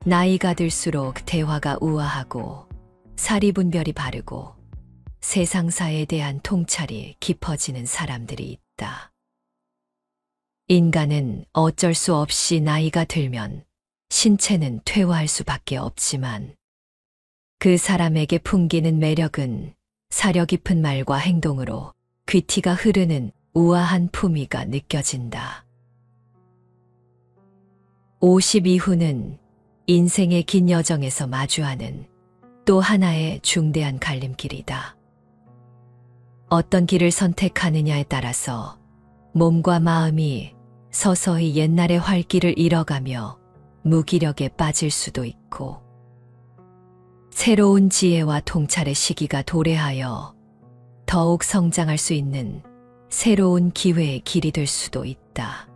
나이가 들수록 대화가 우아하고 사리분별이 바르고 세상사에 대한 통찰이 깊어지는 사람들이 있다. 인간은 어쩔 수 없이 나이가 들면 신체는 퇴화할 수밖에 없지만 그 사람에게 풍기는 매력은 사려 깊은 말과 행동으로 귀티가 흐르는 우아한 품위가 느껴진다. 50 이후는 인생의 긴 여정에서 마주하는 또 하나의 중대한 갈림길이다. 어떤 길을 선택하느냐에 따라서 몸과 마음이 서서히 옛날의 활기를 잃어가며 무기력에 빠질 수도 있고, 새로운 지혜와 통찰의 시기가 도래하여 더욱 성장할 수 있는 새로운 기회의 길이 될 수도 있다.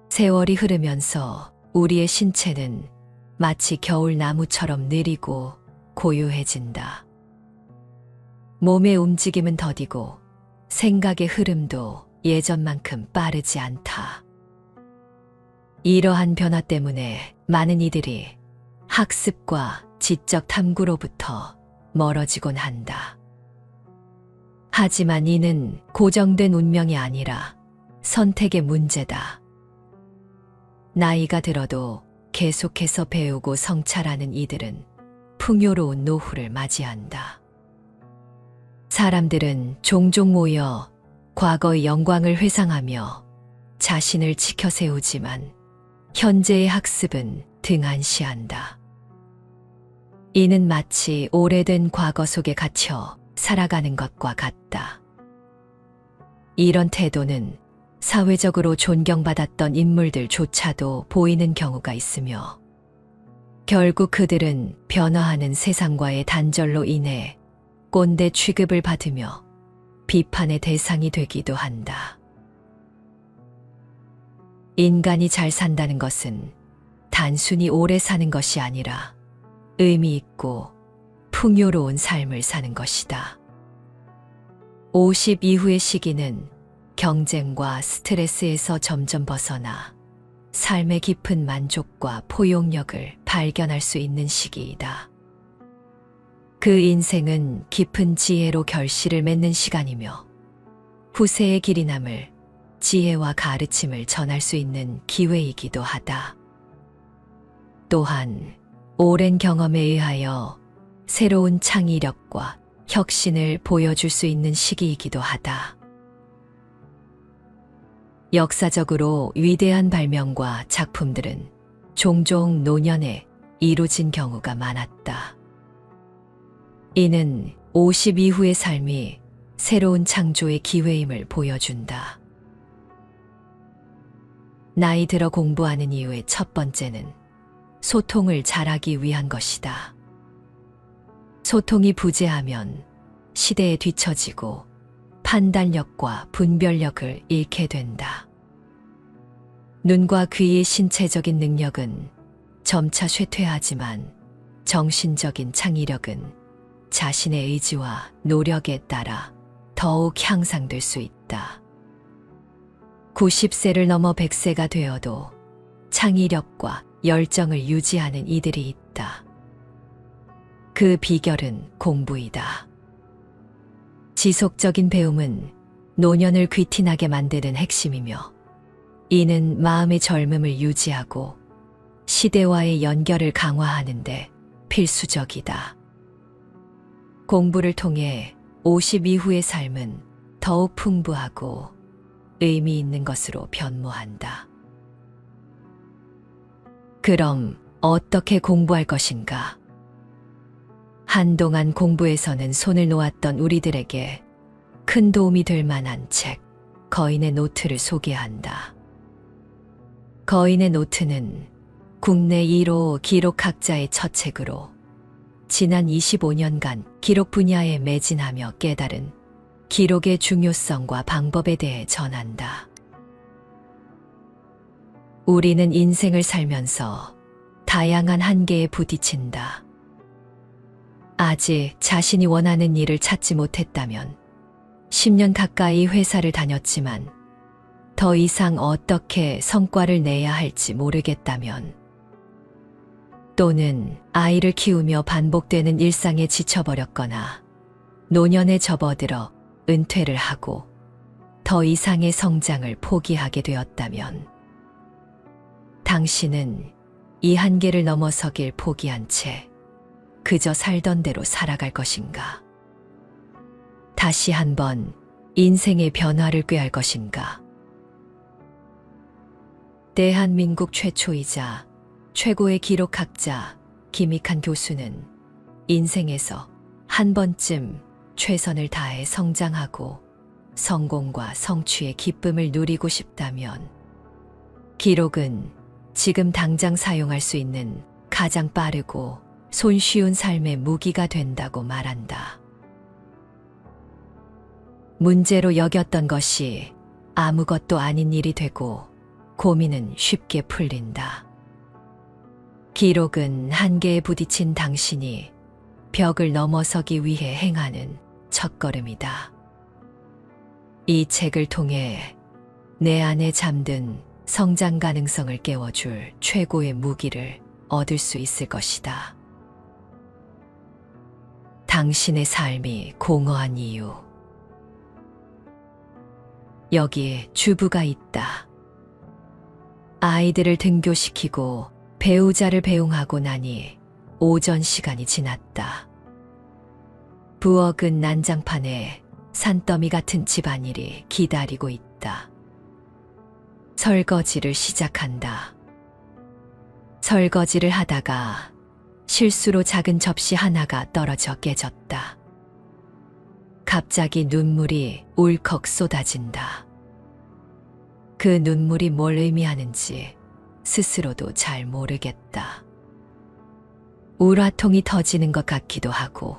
세월이 흐르면서 우리의 신체는 마치 겨울나무처럼 느리고 고요해진다. 몸의 움직임은 더디고 생각의 흐름도 예전만큼 빠르지 않다. 이러한 변화 때문에 많은 이들이 학습과 지적 탐구로부터 멀어지곤 한다. 하지만 이는 고정된 운명이 아니라 선택의 문제다. 나이가 들어도 계속해서 배우고 성찰하는 이들은 풍요로운 노후를 맞이한다. 사람들은 종종 모여 과거의 영광을 회상하며 자신을 지켜 세우지만 현재의 학습은 등한시한다. 이는 마치 오래된 과거 속에 갇혀 살아가는 것과 같다. 이런 태도는 사회적으로 존경받았던 인물들조차도 보이는 경우가 있으며, 결국 그들은 변화하는 세상과의 단절로 인해 꼰대 취급을 받으며 비판의 대상이 되기도 한다. 인간이 잘 산다는 것은 단순히 오래 사는 것이 아니라 의미 있고 풍요로운 삶을 사는 것이다. 50 이후의 시기는 경쟁과 스트레스에서 점점 벗어나 삶의 깊은 만족과 포용력을 발견할 수 있는 시기이다. 그 인생은 깊은 지혜로 결실을 맺는 시간이며 후세의 길이 남을 지혜와 가르침을 전할 수 있는 기회이기도 하다. 또한 오랜 경험에 의하여 새로운 창의력과 혁신을 보여줄 수 있는 시기이기도 하다. 역사적으로 위대한 발명과 작품들은 종종 노년에 이루어진 경우가 많았다. 이는 50 이후의 삶이 새로운 창조의 기회임을 보여준다. 나이 들어 공부하는 이유의 첫 번째는 소통을 잘하기 위한 것이다. 소통이 부재하면 시대에 뒤처지고 판단력과 분별력을 잃게 된다. 눈과 귀의 신체적인 능력은 점차 쇠퇴하지만 정신적인 창의력은 자신의 의지와 노력에 따라 더욱 향상될 수 있다. 90세를 넘어 100세가 되어도 창의력과 열정을 유지하는 이들이 있다. 그 비결은 공부이다. 지속적인 배움은 노년을 귀티나게 만드는 핵심이며, 이는 마음의 젊음을 유지하고 시대와의 연결을 강화하는 데 필수적이다. 공부를 통해 50 이후의 삶은 더욱 풍부하고 의미 있는 것으로 변모한다. 그럼 어떻게 공부할 것인가? 한동안 공부에서는 손을 놓았던 우리들에게 큰 도움이 될 만한 책, 거인의 노트를 소개한다. 거인의 노트는 국내 1호 기록학자의 첫 책으로 지난 25년간 기록 분야에 매진하며 깨달은 기록의 중요성과 방법에 대해 전한다. 우리는 인생을 살면서 다양한 한계에 부딪힌다. 아직 자신이 원하는 일을 찾지 못했다면, 10년 가까이 회사를 다녔지만 더 이상 어떻게 성과를 내야 할지 모르겠다면 또는 아이를 키우며 반복되는 일상에 지쳐버렸거나 노년에 접어들어 은퇴를 하고 더 이상의 성장을 포기하게 되었다면 당신은 이 한계를 넘어서길 포기한 채 그저 살던 대로 살아갈 것인가? 다시 한번 인생의 변화를 꾀할 것인가? 대한민국 최초이자 최고의 기록학자 김익한 교수는 인생에서 한 번쯤 최선을 다해 성장하고 성공과 성취의 기쁨을 누리고 싶다면 기록은 지금 당장 사용할 수 있는 가장 빠르고 손쉬운 삶의 무기가 된다고 말한다. 문제로 여겼던 것이 아무것도 아닌 일이 되고 고민은 쉽게 풀린다. 기록은 한계에 부딪힌 당신이 벽을 넘어서기 위해 행하는 첫걸음이다. 이 책을 통해 내 안에 잠든 성장 가능성을 깨워줄 최고의 무기를 얻을 수 있을 것이다. 당신의 삶이 공허한 이유. 여기에 주부가 있다. 아이들을 등교시키고 배우자를 배웅하고 나니 오전 시간이 지났다. 부엌은 난장판에 산더미 같은 집안일이 기다리고 있다. 설거지를 시작한다. 설거지를 하다가 실수로 작은 접시 하나가 떨어져 깨졌다. 갑자기 눈물이 울컥 쏟아진다. 그 눈물이 뭘 의미하는지 스스로도 잘 모르겠다. 우라통이 터지는 것 같기도 하고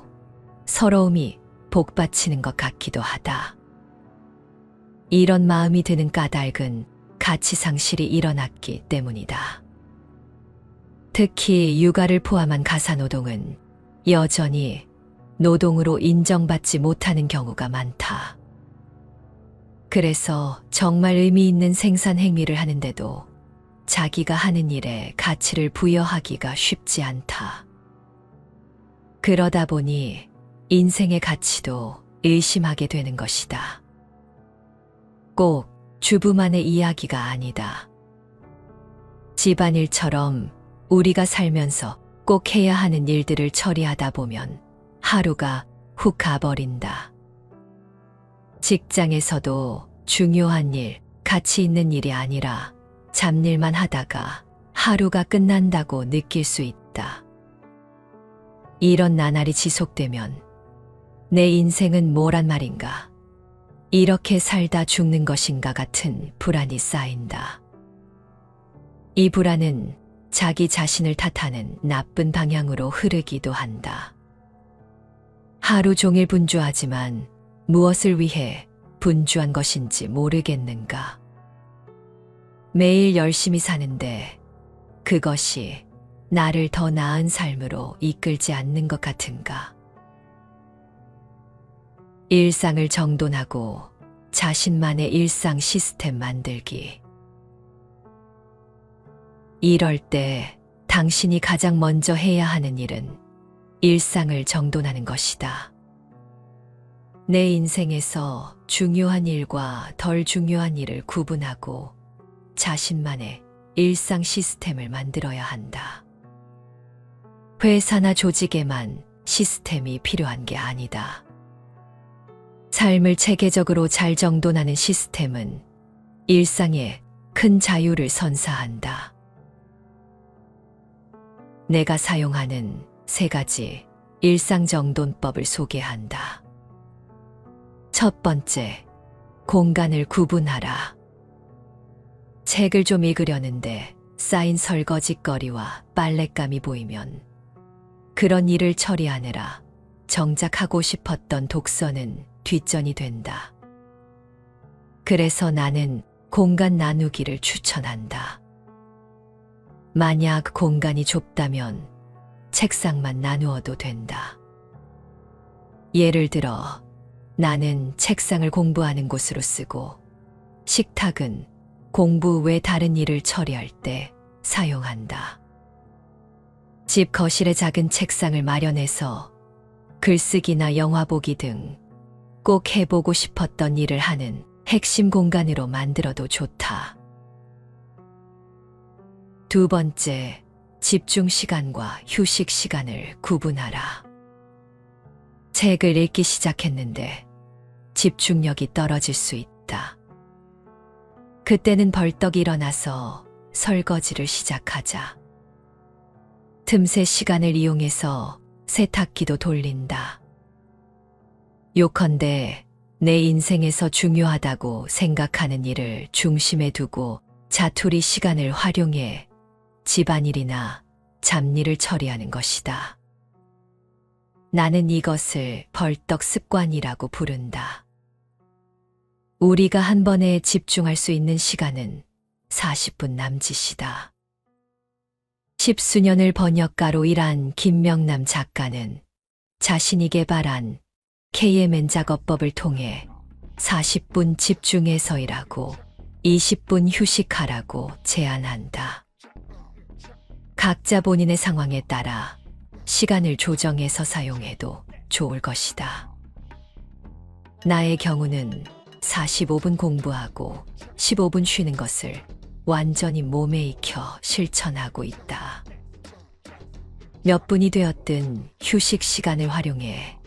서러움이 복받치는 것 같기도 하다. 이런 마음이 드는 까닭은 가치 상실이 일어났기 때문이다. 특히 육아를 포함한 가사노동은 여전히 노동으로 인정받지 못하는 경우가 많다. 그래서 정말 의미 있는 생산 행위를 하는데도 자기가 하는 일에 가치를 부여하기가 쉽지 않다. 그러다 보니 인생의 가치도 의심하게 되는 것이다. 꼭 주부만의 이야기가 아니다. 집안일처럼 우리가 살면서 꼭 해야 하는 일들을 처리하다 보면 하루가 훅 가버린다. 직장에서도 중요한 일, 가치 있는 일이 아니라 잡일만 하다가 하루가 끝난다고 느낄 수 있다. 이런 나날이 지속되면 내 인생은 뭐란 말인가? 이렇게 살다 죽는 것인가 같은 불안이 쌓인다. 이 불안은 자기 자신을 탓하는 나쁜 방향으로 흐르기도 한다. 하루 종일 분주하지만 무엇을 위해 분주한 것인지 모르겠는가? 매일 열심히 사는데 그것이 나를 더 나은 삶으로 이끌지 않는 것 같은가? 일상을 정돈하고 자신만의 일상 시스템 만들기. 이럴 때 당신이 가장 먼저 해야 하는 일은 일상을 정돈하는 것이다. 내 인생에서 중요한 일과 덜 중요한 일을 구분하고 자신만의 일상 시스템을 만들어야 한다. 회사나 조직에만 시스템이 필요한 게 아니다. 삶을 체계적으로 잘 정돈하는 시스템은 일상에 큰 자유를 선사한다. 내가 사용하는 3가지 일상정돈법을 소개한다. 첫 번째, 공간을 구분하라. 책을 좀 읽으려는데 쌓인 설거지거리와 빨랫감이 보이면 그런 일을 처리하느라 정작 하고 싶었던 독서는 뒷전이 된다. 그래서 나는 공간 나누기를 추천한다. 만약 공간이 좁다면 책상만 나누어도 된다. 예를 들어 나는 책상을 공부하는 곳으로 쓰고 식탁은 공부 외 다른 일을 처리할 때 사용한다. 집 거실에 작은 책상을 마련해서 글쓰기나 영화 보기 등 꼭 해보고 싶었던 일을 하는 핵심 공간으로 만들어도 좋다. 두 번째, 집중 시간과 휴식 시간을 구분하라. 책을 읽기 시작했는데 집중력이 떨어질 수 있다. 그때는 벌떡 일어나서 설거지를 시작하자. 틈새 시간을 이용해서 세탁기도 돌린다. 요컨대 내 인생에서 중요하다고 생각하는 일을 중심에 두고 자투리 시간을 활용해 집안일이나 잡일을 처리하는 것이다. 나는 이것을 벌떡 습관이라고 부른다. 우리가 한 번에 집중할 수 있는 시간은 40분 남짓이다. 십수년을 번역가로 일한 김명남 작가는 자신이 개발한 KMN 작업법을 통해 40분 집중해서 일하고 20분 휴식하라고 제안한다. 각자 본인의 상황에 따라 시간을 조정해서 사용해도 좋을 것이다. 나의 경우는 45분 공부하고 15분 쉬는 것을 완전히 몸에 익혀 실천하고 있다. 몇 분이 되었든 휴식 시간을 활용해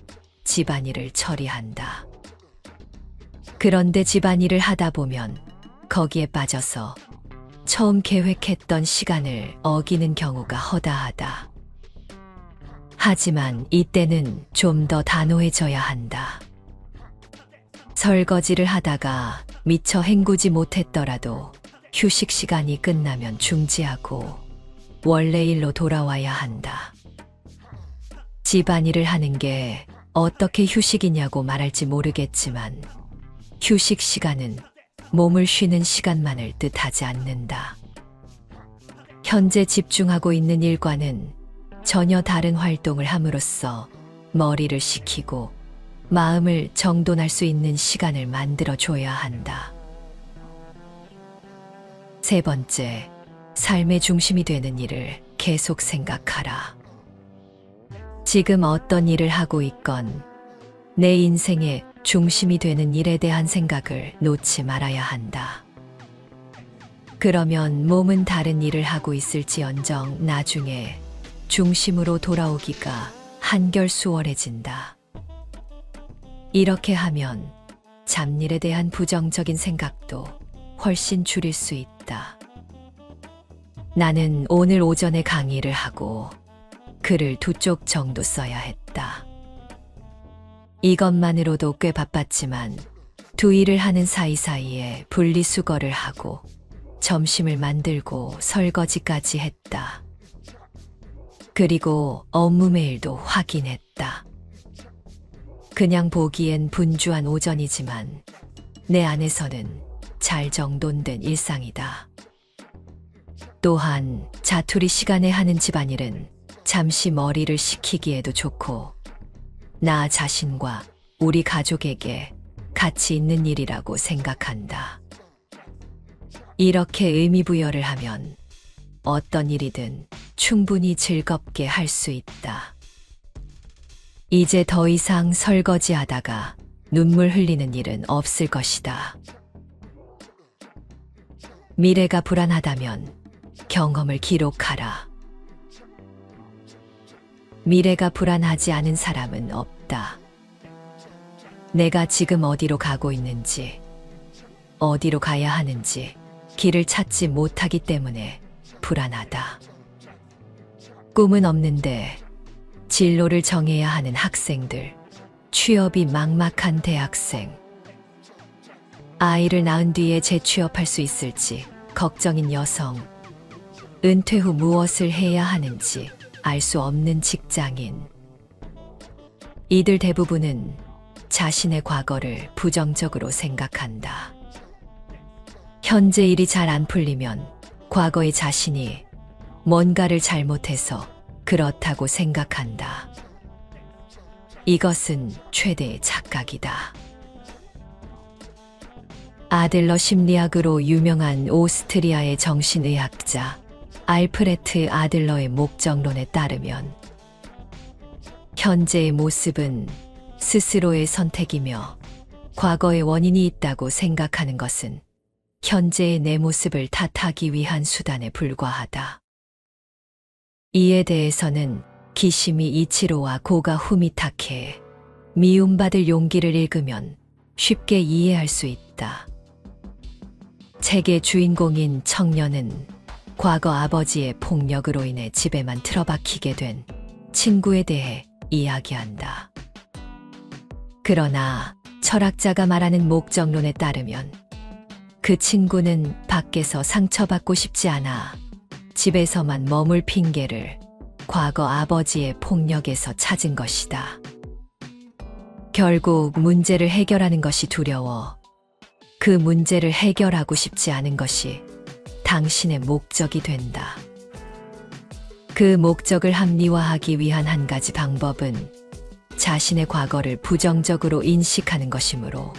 집안일을 처리한다. 그런데 집안일을 하다 보면 거기에 빠져서 처음 계획했던 시간을 어기는 경우가 허다하다. 하지만 이때는 좀 더 단호해져야 한다. 설거지를 하다가 미처 헹구지 못했더라도 휴식 시간이 끝나면 중지하고 원래 일로 돌아와야 한다. 집안일을 하는 게 어떻게 휴식이냐고 말할지 모르겠지만 휴식 시간은 몸을 쉬는 시간만을 뜻하지 않는다. 현재 집중하고 있는 일과는 전혀 다른 활동을 함으로써 머리를 식히고 마음을 정돈할 수 있는 시간을 만들어줘야 한다. 세 번째, 삶의 중심이 되는 일을 계속 생각하라. 지금 어떤 일을 하고 있건 내 인생의 중심이 되는 일에 대한 생각을 놓지 말아야 한다. 그러면 몸은 다른 일을 하고 있을지언정 나중에 중심으로 돌아오기가 한결 수월해진다. 이렇게 하면 잡일에 대한 부정적인 생각도 훨씬 줄일 수 있다. 나는 오늘 오전에 강의를 하고 글을 2쪽 정도 써야 했다. 이것만으로도 꽤 바빴지만 두 일을 하는 사이사이에 분리수거를 하고 점심을 만들고 설거지까지 했다. 그리고 업무 메일도 확인했다. 그냥 보기엔 분주한 오전이지만 내 안에서는 잘 정돈된 일상이다. 또한 자투리 시간에 하는 집안일은 잠시 머리를 식히기에도 좋고 나 자신과 우리 가족에게 가치 있는 일이라고 생각한다. 이렇게 의미부여를 하면 어떤 일이든 충분히 즐겁게 할 수 있다. 이제 더 이상 설거지하다가 눈물 흘리는 일은 없을 것이다. 미래가 불안하다면 경험을 기록하라. 미래가 불안하지 않은 사람은 없다. 내가 지금 어디로 가고 있는지, 어디로 가야 하는지 길을 찾지 못하기 때문에 불안하다. 꿈은 없는데 진로를 정해야 하는 학생들, 취업이 막막한 대학생, 아이를 낳은 뒤에 재취업할 수 있을지 걱정인 여성, 은퇴 후 무엇을 해야 하는지 알 수 없는 직장인. 이들 대부분은 자신의 과거를 부정적으로 생각한다. 현재 일이 잘 안 풀리면 과거의 자신이 뭔가를 잘못해서 그렇다고 생각한다. 이것은 최대의 착각이다. 아들러 심리학으로 유명한 오스트리아의 정신의학자 알프레트 아들러의 목적론에 따르면 현재의 모습은 스스로의 선택이며 과거의 원인이 있다고 생각하는 것은 현재의 내 모습을 탓하기 위한 수단에 불과하다. 이에 대해서는 기시미 이치로와 고가 후미타케의 미움받을 용기를 읽으면 쉽게 이해할 수 있다. 책의 주인공인 청년은 과거 아버지의 폭력으로 인해 집에만 틀어박히게 된 친구에 대해 이야기한다. 그러나 철학자가 말하는 목적론에 따르면 그 친구는 밖에서 상처받고 싶지 않아 집에서만 머물 핑계를 과거 아버지의 폭력에서 찾은 것이다. 결국 문제를 해결하는 것이 두려워 그 문제를 해결하고 싶지 않은 것이 당신의 목적이 된다. 그 목적을 합리화하기 위한 한 가지 방법은 자신의 과거를 부정적으로 인식하는 것이므로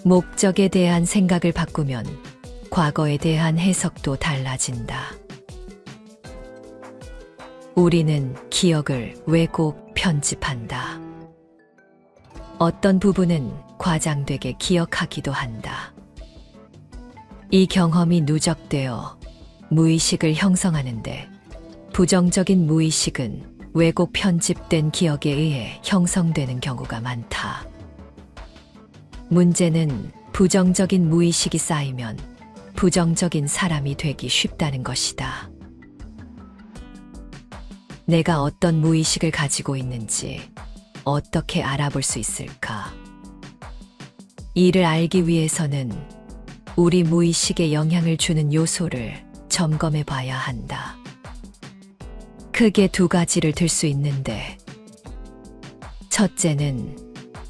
목적에 대한 생각을 바꾸면 과거에 대한 해석도 달라진다. 우리는 기억을 왜곡 편집한다. 어떤 부분은 과장되게 기억하기도 한다. 이 경험이 누적되어 무의식을 형성하는데 부정적인 무의식은 왜곡 편집된 기억에 의해 형성되는 경우가 많다. 문제는 부정적인 무의식이 쌓이면 부정적인 사람이 되기 쉽다는 것이다. 내가 어떤 무의식을 가지고 있는지 어떻게 알아볼 수 있을까? 이를 알기 위해서는 우리 무의식에 영향을 주는 요소를 점검해 봐야 한다. 크게 두 가지를 들 수 있는데, 첫째는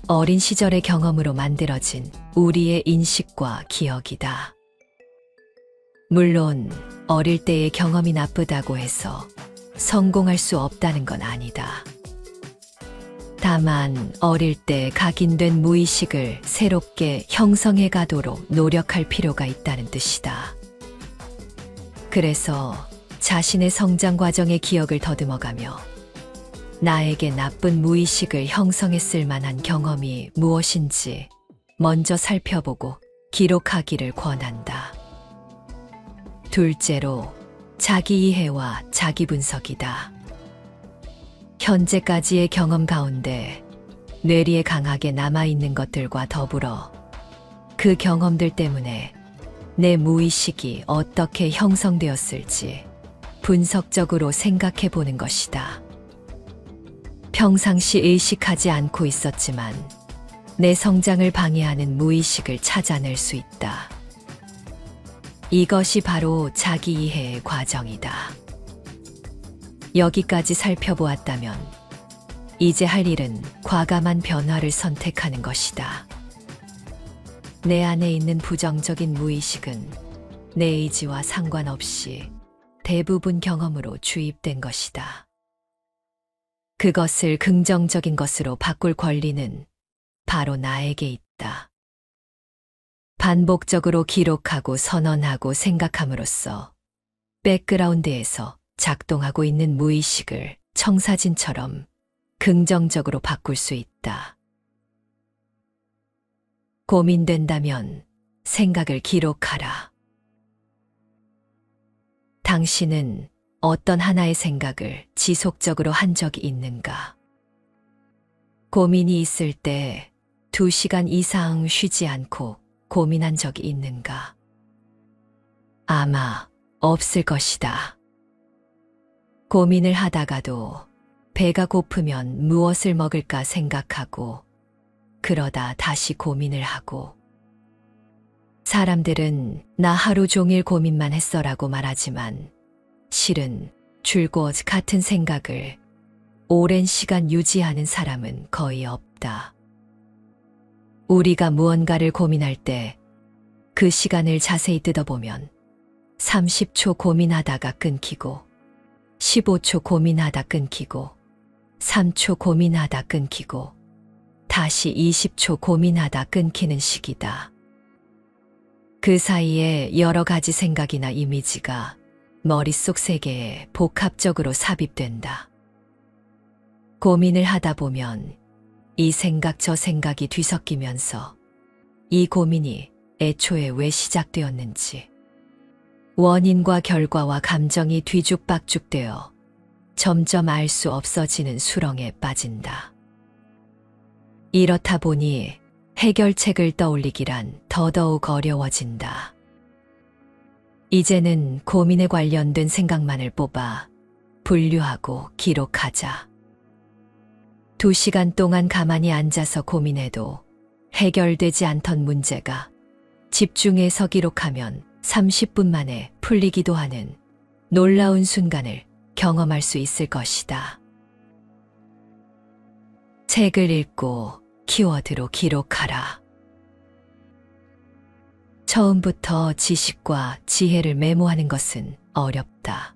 어린 시절의 경험으로 만들어진 우리의 인식과 기억이다. 물론 어릴 때의 경험이 나쁘다고 해서 성공할 수 없다는 건 아니다. 다만 어릴 때 각인된 무의식을 새롭게 형성해 가도록 노력할 필요가 있다는 뜻이다. 그래서 자신의 성장 과정의 기억을 더듬어가며 나에게 나쁜 무의식을 형성했을 만한 경험이 무엇인지 먼저 살펴보고 기록하기를 권한다. 둘째로 자기 이해와 자기 분석이다. 현재까지의 경험 가운데 뇌리에 강하게 남아있는 것들과 더불어 그 경험들 때문에 내 무의식이 어떻게 형성되었을지 분석적으로 생각해 보는 것이다. 평상시 의식하지 않고 있었지만 내 성장을 방해하는 무의식을 찾아낼 수 있다. 이것이 바로 자기 이해의 과정이다. 여기까지 살펴보았다면 이제 할 일은 과감한 변화를 선택하는 것이다. 내 안에 있는 부정적인 무의식은 내 의지와 상관없이 대부분 경험으로 주입된 것이다. 그것을 긍정적인 것으로 바꿀 권리는 바로 나에게 있다. 반복적으로 기록하고 선언하고 생각함으로써 백그라운드에서 작동하고 있는 무의식을 청사진처럼 긍정적으로 바꿀 수 있다. 고민된다면 생각을 기록하라. 당신은 어떤 하나의 생각을 지속적으로 한 적이 있는가? 고민이 있을 때 2시간 이상 쉬지 않고 고민한 적이 있는가? 아마 없을 것이다. 고민을 하다가도 배가 고프면 무엇을 먹을까 생각하고 그러다 다시 고민을 하고 사람들은 나 하루 종일 고민만 했어라고 말하지만 실은 줄곧 같은 생각을 오랜 시간 유지하는 사람은 거의 없다. 우리가 무언가를 고민할 때 그 시간을 자세히 뜯어보면 30초 고민하다가 끊기고 15초 고민하다 끊기고 3초 고민하다 끊기고 다시 20초 고민하다 끊기는 시기다. 그 사이에 여러 가지 생각이나 이미지가 머릿속 세계에 복합적으로 삽입된다. 고민을 하다 보면 이 생각 저 생각이 뒤섞이면서 이 고민이 애초에 왜 시작되었는지, 원인과 결과와 감정이 뒤죽박죽되어 점점 알 수 없어지는 수렁에 빠진다. 이렇다 보니 해결책을 떠올리기란 더더욱 어려워진다. 이제는 고민에 관련된 생각만을 뽑아 분류하고 기록하자. 2시간 동안 가만히 앉아서 고민해도 해결되지 않던 문제가 집중해서 기록하면 30분 만에 풀리기도 하는 놀라운 순간을 경험할 수 있을 것이다. 책을 읽고 키워드로 기록하라. 처음부터 지식과 지혜를 메모하는 것은 어렵다.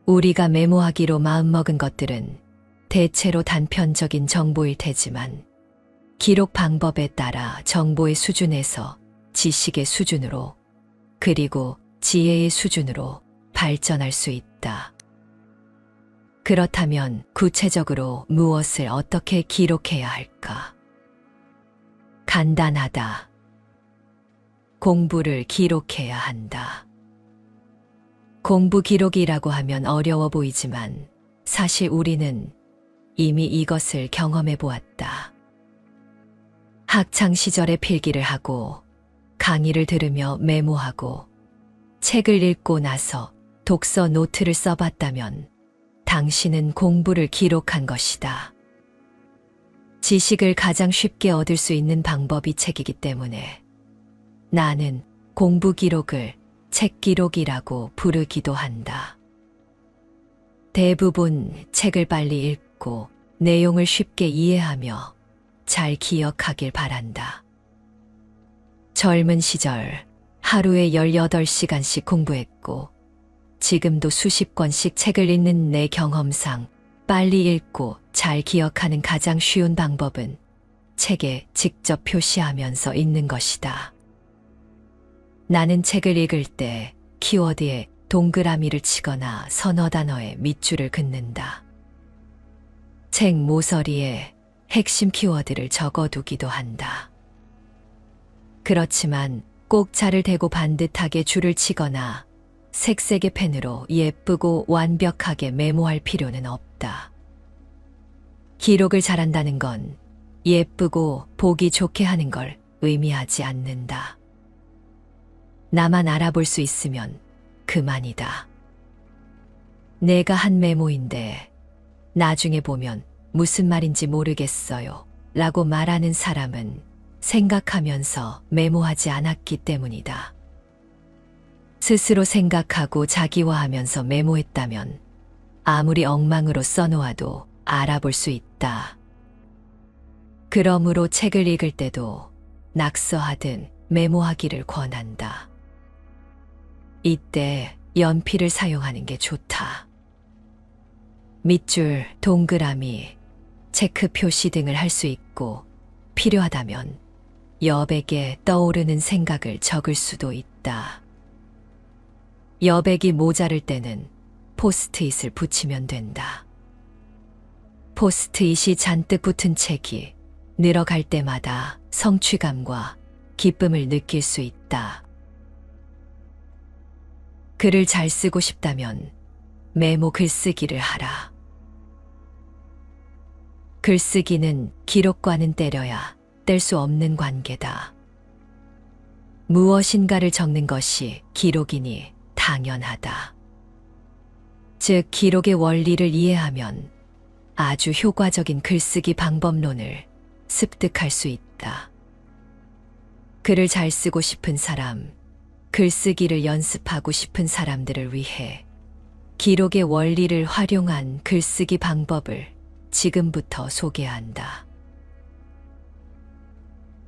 우리가 메모하기로 마음먹은 것들은 대체로 단편적인 정보일 테지만 기록 방법에 따라 정보의 수준에서 지식의 수준으로 그리고 지혜의 수준으로 발전할 수 있다. 그렇다면 구체적으로 무엇을 어떻게 기록해야 할까? 간단하다. 공부를 기록해야 한다. 공부 기록이라고 하면 어려워 보이지만 사실 우리는 이미 이것을 경험해 보았다. 학창 시절에 필기를 하고 강의를 들으며 메모하고 책을 읽고 나서 독서 노트를 써봤다면 당신은 공부를 기록한 것이다. 지식을 가장 쉽게 얻을 수 있는 방법이 책이기 때문에 나는 공부 기록을 책 기록이라고 부르기도 한다. 대부분 책을 빨리 읽고 내용을 쉽게 이해하며 잘 기억하길 바란다. 젊은 시절 하루에 18시간씩 공부했고 지금도 수십 권씩 책을 읽는 내 경험상 빨리 읽고 잘 기억하는 가장 쉬운 방법은 책에 직접 표시하면서 읽는 것이다. 나는 책을 읽을 때 키워드에 동그라미를 치거나 서너 단어에 밑줄을 긋는다. 책 모서리에 핵심 키워드를 적어두기도 한다. 그렇지만 꼭 자를 대고 반듯하게 줄을 치거나 색색의 펜으로 예쁘고 완벽하게 메모할 필요는 없다. 기록을 잘한다는 건 예쁘고 보기 좋게 하는 걸 의미하지 않는다. 나만 알아볼 수 있으면 그만이다. 내가 한 메모인데 나중에 보면 무슨 말인지 모르겠어요 라고 말하는 사람은 생각하면서 메모하지 않았기 때문이다. 스스로 생각하고 자기화하면서 메모했다면 아무리 엉망으로 써놓아도 알아볼 수 있다. 그러므로 책을 읽을 때도 낙서하든 메모하기를 권한다. 이때 연필을 사용하는 게 좋다. 밑줄, 동그라미, 체크 표시 등을 할 수 있고 필요하다면 여백에 떠오르는 생각을 적을 수도 있다. 여백이 모자랄 때는 포스트잇을 붙이면 된다. 포스트잇이 잔뜩 붙은 책이 늘어갈 때마다 성취감과 기쁨을 느낄 수 있다. 글을 잘 쓰고 싶다면 메모 글쓰기를 하라. 글쓰기는 기록과는 때려야 뗄 수 없는 관계다. 무엇인가를 적는 것이 기록이니 당연하다. 즉, 기록의 원리를 이해하면 아주 효과적인 글쓰기 방법론을 습득할 수 있다. 글을 잘 쓰고 싶은 사람, 글쓰기를 연습하고 싶은 사람들을 위해 기록의 원리를 활용한 글쓰기 방법을 지금부터 소개한다.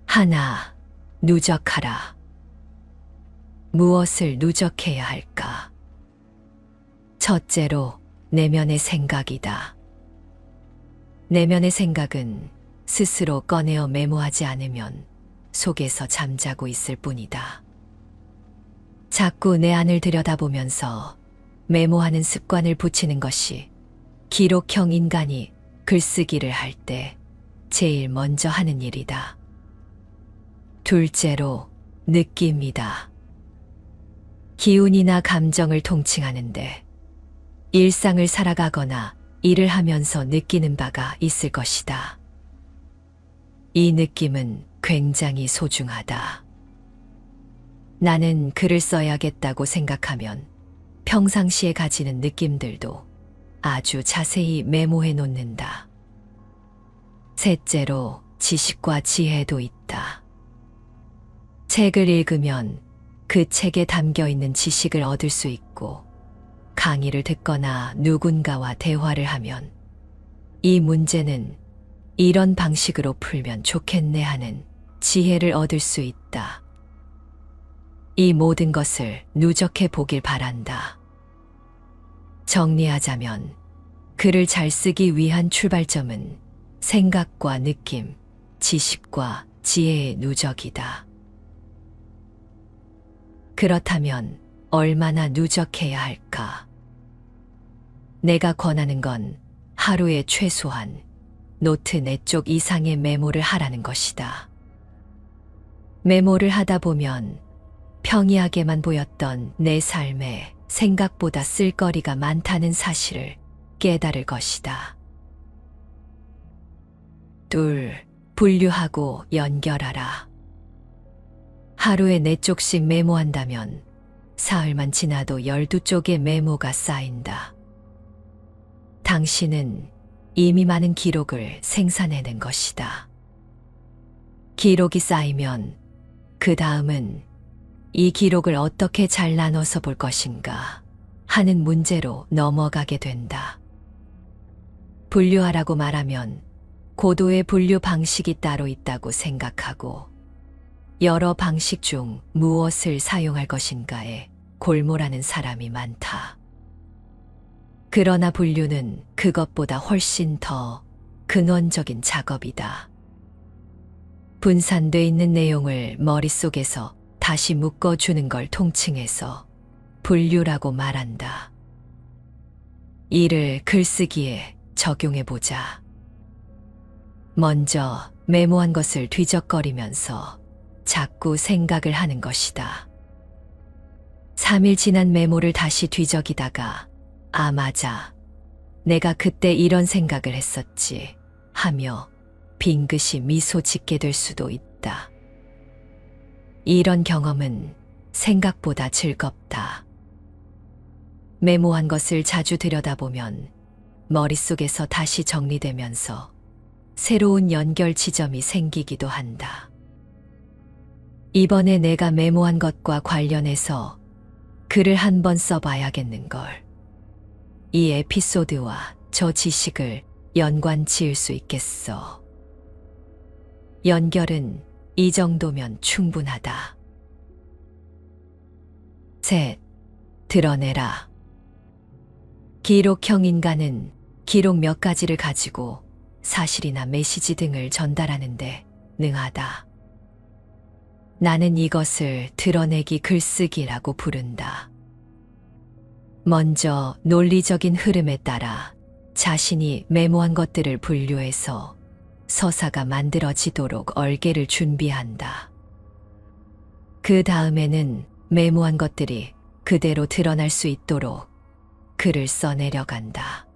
하나, 누적하라. 무엇을 누적해야 할까? 첫째로, 내면의 생각이다. 내면의 생각은 스스로 꺼내어 메모하지 않으면 속에서 잠자고 있을 뿐이다. 자꾸 내 안을 들여다보면서 메모하는 습관을 붙이는 것이 기록형 인간이 글쓰기를 할 때 제일 먼저 하는 일이다. 둘째로 느낌이다. 기운이나 감정을 통칭하는데 일상을 살아가거나 일을 하면서 느끼는 바가 있을 것이다. 이 느낌은 굉장히 소중하다. 나는 글을 써야겠다고 생각하면 평상시에 가지는 느낌들도 아주 자세히 메모해 놓는다. 셋째로 지식과 지혜도 있다. 책을 읽으면 그 책에 담겨 있는 지식을 얻을 수 있고, 강의를 듣거나 누군가와 대화를 하면 이 문제는 이런 방식으로 풀면 좋겠네 하는 지혜를 얻을 수 있다. 이 모든 것을 누적해 보길 바란다. 정리하자면 글을 잘 쓰기 위한 출발점은 생각과 느낌, 지식과 지혜의 누적이다. 그렇다면 얼마나 누적해야 할까? 내가 권하는 건 하루에 최소한 노트 4쪽 이상의 메모를 하라는 것이다. 메모를 하다 보면 평이하게만 보였던 내 삶에 생각보다 쓸거리가 많다는 사실을 깨달을 것이다. 둘, 분류하고 연결하라. 하루에 4쪽씩 메모한다면 사흘만 지나도 12쪽의 메모가 쌓인다. 당신은 이미 많은 기록을 생산해낸 것이다. 기록이 쌓이면 그 다음은 이 기록을 어떻게 잘 나눠서 볼 것인가 하는 문제로 넘어가게 된다. 분류하라고 말하면 고도의 분류 방식이 따로 있다고 생각하고 여러 방식 중 무엇을 사용할 것인가에 골몰하는 사람이 많다. 그러나 분류는 그것보다 훨씬 더 근원적인 작업이다. 분산돼 있는 내용을 머릿속에서 다시 묶어주는 걸 통칭해서 분류라고 말한다. 이를 글쓰기에 적용해보자. 먼저 메모한 것을 뒤적거리면서 자꾸 생각을 하는 것이다. 3일 지난 메모를 다시 뒤적이다가 아, 맞아. 내가 그때 이런 생각을 했었지 하며 빙긋이 미소 짓게 될 수도 있다. 이런 경험은 생각보다 즐겁다. 메모한 것을 자주 들여다보면 머릿속에서 다시 정리되면서 새로운 연결 지점이 생기기도 한다. 이번에 내가 메모한 것과 관련해서 글을 한번 써봐야겠는걸. 이 에피소드와 저 지식을 연관 지을 수 있겠어. 연결은 이 정도면 충분하다. 셋, 드러내라. 기록형 인간은 기록 몇 가지를 가지고 사실이나 메시지 등을 전달하는데 능하다. 나는 이것을 드러내기 글쓰기라고 부른다. 먼저 논리적인 흐름에 따라 자신이 메모한 것들을 분류해서 서사가 만들어지도록 얼개를 준비한다. 그 다음에는 메모한 것들이 그대로 드러날 수 있도록 글을 써내려간다.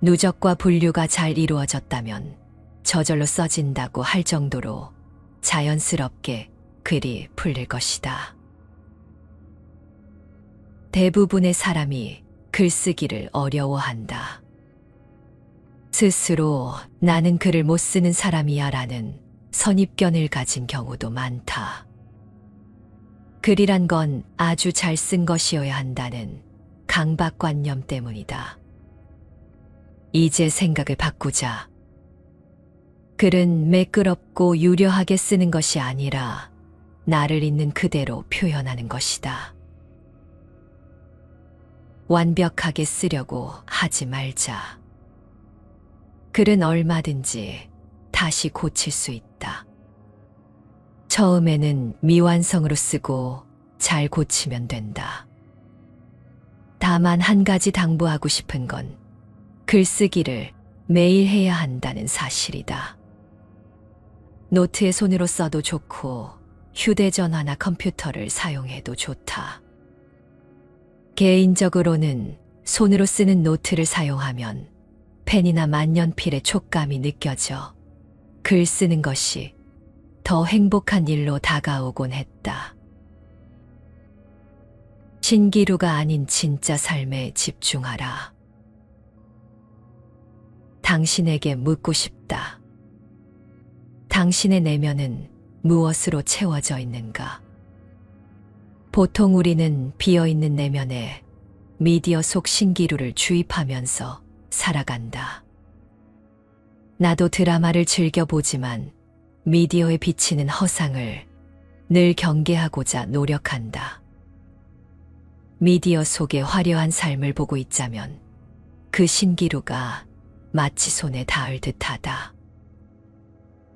누적과 분류가 잘 이루어졌다면 저절로 써진다고 할 정도로 자연스럽게 글이 풀릴 것이다. 대부분의 사람이 글쓰기를 어려워한다. 스스로 나는 글을 못 쓰는 사람이야 라는 선입견을 가진 경우도 많다. 글이란 건 아주 잘 쓴 것이어야 한다는 강박관념 때문이다. 이제 생각을 바꾸자. 글은 매끄럽고 유려하게 쓰는 것이 아니라 나를 있는 그대로 표현하는 것이다. 완벽하게 쓰려고 하지 말자. 글은 얼마든지 다시 고칠 수 있다. 처음에는 미완성으로 쓰고 잘 고치면 된다. 다만 한 가지 당부하고 싶은 건 글쓰기를 매일 해야 한다는 사실이다. 노트에 손으로 써도 좋고 휴대전화나 컴퓨터를 사용해도 좋다. 개인적으로는 손으로 쓰는 노트를 사용하면 펜이나 만년필의 촉감이 느껴져 글 쓰는 것이 더 행복한 일로 다가오곤 했다. 신기루가 아닌 진짜 삶에 집중하라. 당신에게 묻고 싶다. 당신의 내면은 무엇으로 채워져 있는가? 보통 우리는 비어있는 내면에 미디어 속 신기루를 주입하면서 살아간다. 나도 드라마를 즐겨보지만 미디어에 비치는 허상을 늘 경계하고자 노력한다. 미디어 속의 화려한 삶을 보고 있자면 그 신기루가 마치 손에 닿을 듯하다.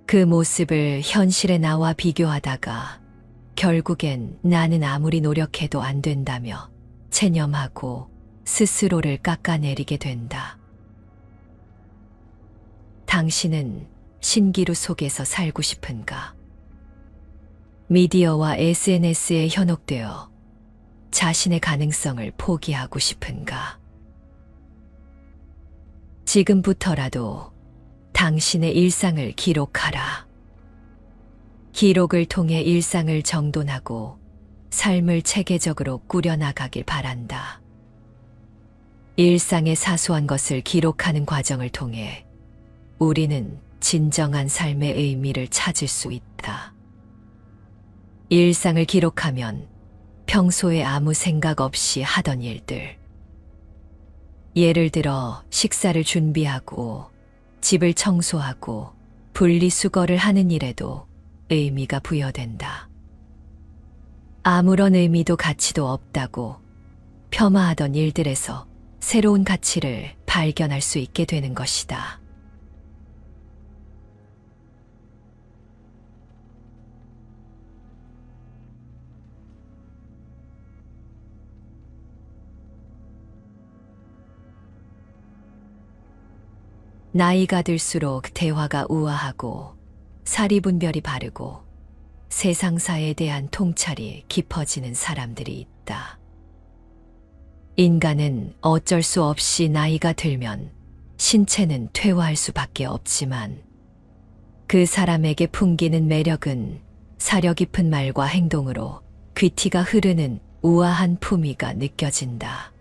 그 모습을 현실의 나와 비교하다가 결국엔 나는 아무리 노력해도 안 된다며 체념하고 스스로를 깎아내리게 된다. 당신은 신기루 속에서 살고 싶은가? 미디어와 SNS에 현혹되어 자신의 가능성을 포기하고 싶은가? 지금부터라도 당신의 일상을 기록하라. 기록을 통해 일상을 정돈하고 삶을 체계적으로 꾸려나가길 바란다. 일상의 사소한 것을 기록하는 과정을 통해 우리는 진정한 삶의 의미를 찾을 수 있다. 일상을 기록하면 평소에 아무 생각 없이 하던 일들, 예를 들어 식사를 준비하고 집을 청소하고 분리수거를 하는 일에도 의미가 부여된다. 아무런 의미도 가치도 없다고 폄하하던 일들에서 새로운 가치를 발견할 수 있게 되는 것이다. 나이가 들수록 대화가 우아하고 사리분별이 바르고 세상사에 대한 통찰이 깊어지는 사람들이 있다. 인간은 어쩔 수 없이 나이가 들면 신체는 퇴화할 수밖에 없지만 그 사람에게 풍기는 매력은 사려 깊은 말과 행동으로 귀티가 흐르는 우아한 품위가 느껴진다.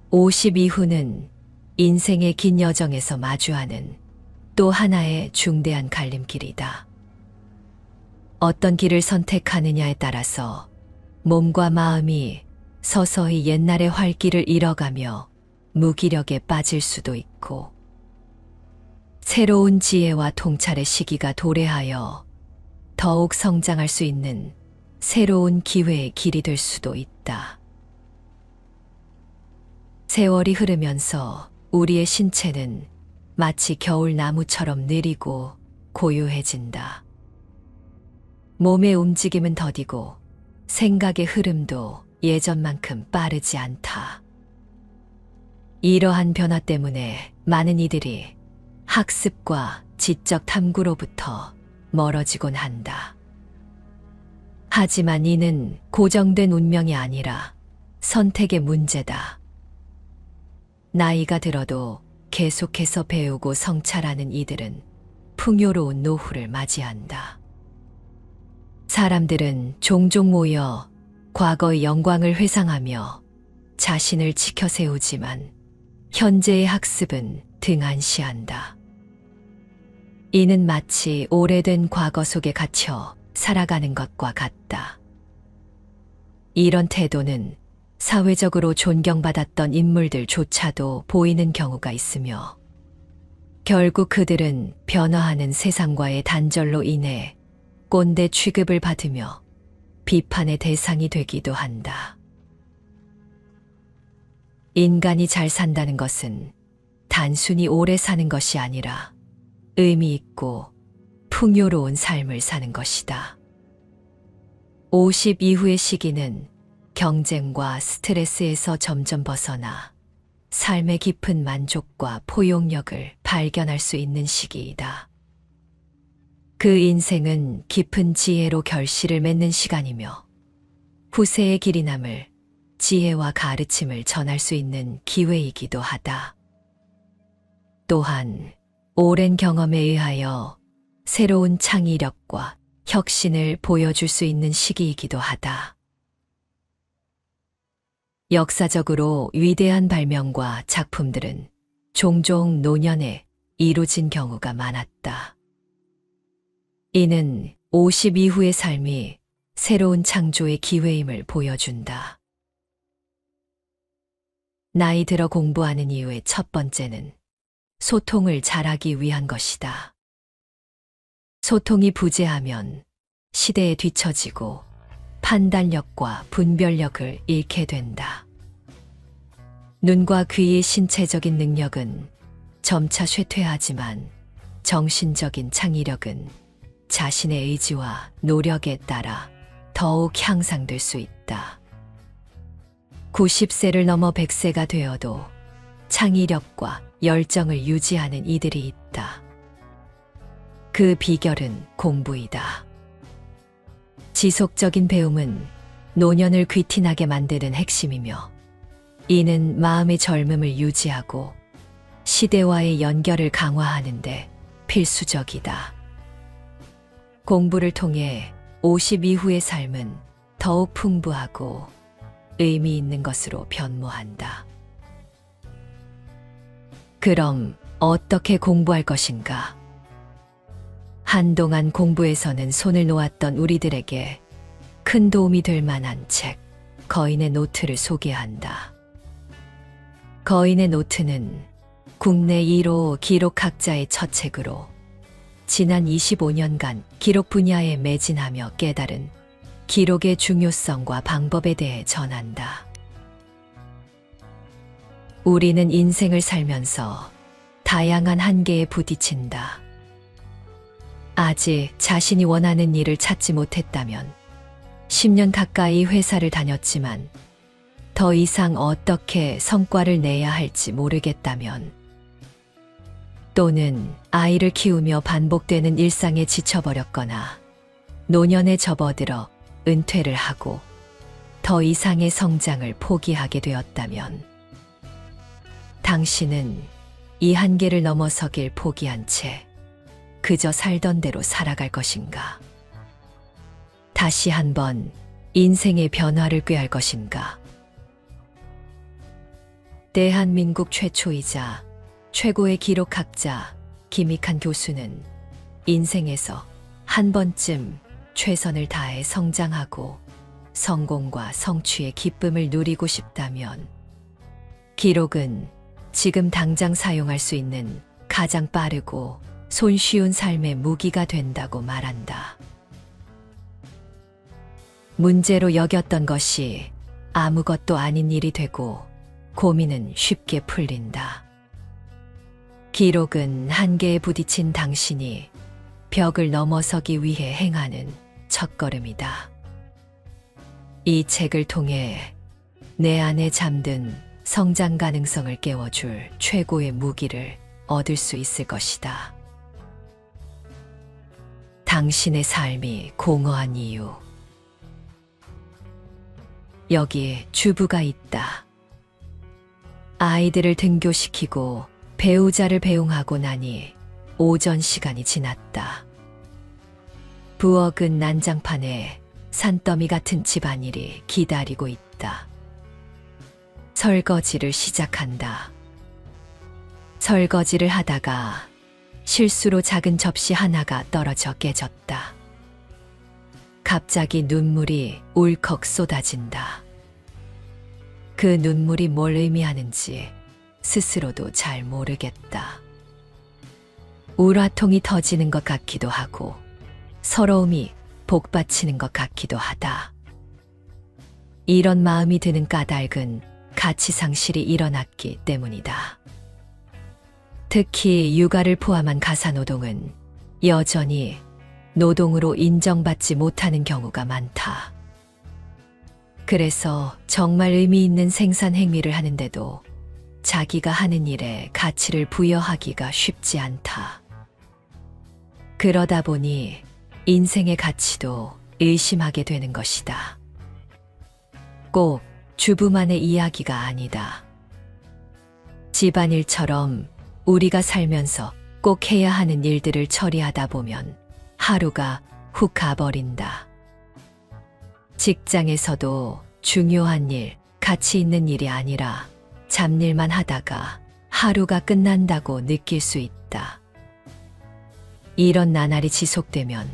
50 이후는 인생의 긴 여정에서 마주하는 또 하나의 중대한 갈림길이다. 어떤 길을 선택하느냐에 따라서 몸과 마음이 서서히 옛날의 활기를 잃어가며 무기력에 빠질 수도 있고, 새로운 지혜와 통찰의 시기가 도래하여 더욱 성장할 수 있는 새로운 기회의 길이 될 수도 있다. 세월이 흐르면서 우리의 신체는 마치 겨울나무처럼 느리고 고요해진다. 몸의 움직임은 더디고 생각의 흐름도 예전만큼 빠르지 않다. 이러한 변화 때문에 많은 이들이 학습과 지적 탐구로부터 멀어지곤 한다. 하지만 이는 고정된 운명이 아니라 선택의 문제다. 나이가 들어도 계속해서 배우고 성찰하는 이들은 풍요로운 노후를 맞이한다. 사람들은 종종 모여 과거의 영광을 회상하며 자신을 지켜 세우지만 현재의 학습은 등한시한다. 이는 마치 오래된 과거 속에 갇혀 살아가는 것과 같다. 이런 태도는 사회적으로 존경받았던 인물들조차도 보이는 경우가 있으며, 결국 그들은 변화하는 세상과의 단절로 인해 꼰대 취급을 받으며 비판의 대상이 되기도 한다. 인간이 잘 산다는 것은 단순히 오래 사는 것이 아니라 의미 있고 풍요로운 삶을 사는 것이다. 50 이후의 시기는 경쟁과 스트레스에서 점점 벗어나 삶의 깊은 만족과 포용력을 발견할 수 있는 시기이다. 그 인생은 깊은 지혜로 결실을 맺는 시간이며 후세의 길이 남을 지혜와 가르침을 전할 수 있는 기회이기도 하다. 또한 오랜 경험에 의하여 새로운 창의력과 혁신을 보여줄 수 있는 시기이기도 하다. 역사적으로 위대한 발명과 작품들은 종종 노년에 이루어진 경우가 많았다. 이는 50 이후의 삶이 새로운 창조의 기회임을 보여준다. 나이 들어 공부하는 이유의 첫 번째는 소통을 잘하기 위한 것이다. 소통이 부재하면 시대에 뒤처지고 판단력과 분별력을 잃게 된다. 눈과 귀의 신체적인 능력은 점차 쇠퇴하지만 정신적인 창의력은 자신의 의지와 노력에 따라 더욱 향상될 수 있다. 90세를 넘어 100세가 되어도 창의력과 열정을 유지하는 이들이 있다. 그 비결은 공부이다. 지속적인 배움은 노년을 귀티나게 만드는 핵심이며 이는 마음의 젊음을 유지하고 시대와의 연결을 강화하는 데 필수적이다. 공부를 통해 50 이후의 삶은 더욱 풍부하고 의미 있는 것으로 변모한다. 그럼 어떻게 공부할 것인가? 한동안 공부에서는 손을 놓았던 우리들에게 큰 도움이 될 만한 책, 거인의 노트를 소개한다. 거인의 노트는 국내 1호 기록학자의 첫 책으로 지난 25년간 기록 분야에 매진하며 깨달은 기록의 중요성과 방법에 대해 전한다. 우리는 인생을 살면서 다양한 한계에 부딪힌다. 아직 자신이 원하는 일을 찾지 못했다면 10년 가까이 회사를 다녔지만 더 이상 어떻게 성과를 내야 할지 모르겠다면 또는 아이를 키우며 반복되는 일상에 지쳐버렸거나 노년에 접어들어 은퇴를 하고 더 이상의 성장을 포기하게 되었다면 당신은 이 한계를 넘어서길 포기한 채 그저 살던 대로 살아갈 것인가? 다시 한번 인생의 변화를 꾀할 것인가? 대한민국 최초이자 최고의 기록학자 김익환 교수는 인생에서 한 번쯤 최선을 다해 성장하고 성공과 성취의 기쁨을 누리고 싶다면 기록은 지금 당장 사용할 수 있는 가장 빠르고 손쉬운 삶의 무기가 된다고 말한다. 문제로 여겼던 것이 아무것도 아닌 일이 되고 고민은 쉽게 풀린다. 기록은 한계에 부딪힌 당신이 벽을 넘어서기 위해 행하는 첫걸음이다. 이 책을 통해 내 안에 잠든 성장 가능성을 깨워줄 최고의 무기를 얻을 수 있을 것이다. 당신의 삶이 공허한 이유. 여기 주부가 있다. 아이들을 등교시키고 배우자를 배웅하고 나니 오전 시간이 지났다. 부엌은 난장판에 산더미 같은 집안일이 기다리고 있다. 설거지를 시작한다. 설거지를 하다가 실수로 작은 접시 하나가 떨어져 깨졌다. 갑자기 눈물이 울컥 쏟아진다. 그 눈물이 뭘 의미하는지 스스로도 잘 모르겠다. 우라통이 터지는 것 같기도 하고 서러움이 복받치는 것 같기도 하다. 이런 마음이 드는 까닭은 가치 상실이 일어났기 때문이다. 특히 육아를 포함한 가사노동은 여전히 노동으로 인정받지 못하는 경우가 많다. 그래서 정말 의미 있는 생산 행위를 하는데도 자기가 하는 일에 가치를 부여하기가 쉽지 않다. 그러다 보니 인생의 가치도 의심하게 되는 것이다. 꼭 주부만의 이야기가 아니다. 집안일처럼 우리가 살면서 꼭 해야 하는 일들을 처리하다 보면 하루가 훅 가버린다. 직장에서도 중요한 일, 가치 있는 일이 아니라 잡일만 하다가 하루가 끝난다고 느낄 수 있다. 이런 나날이 지속되면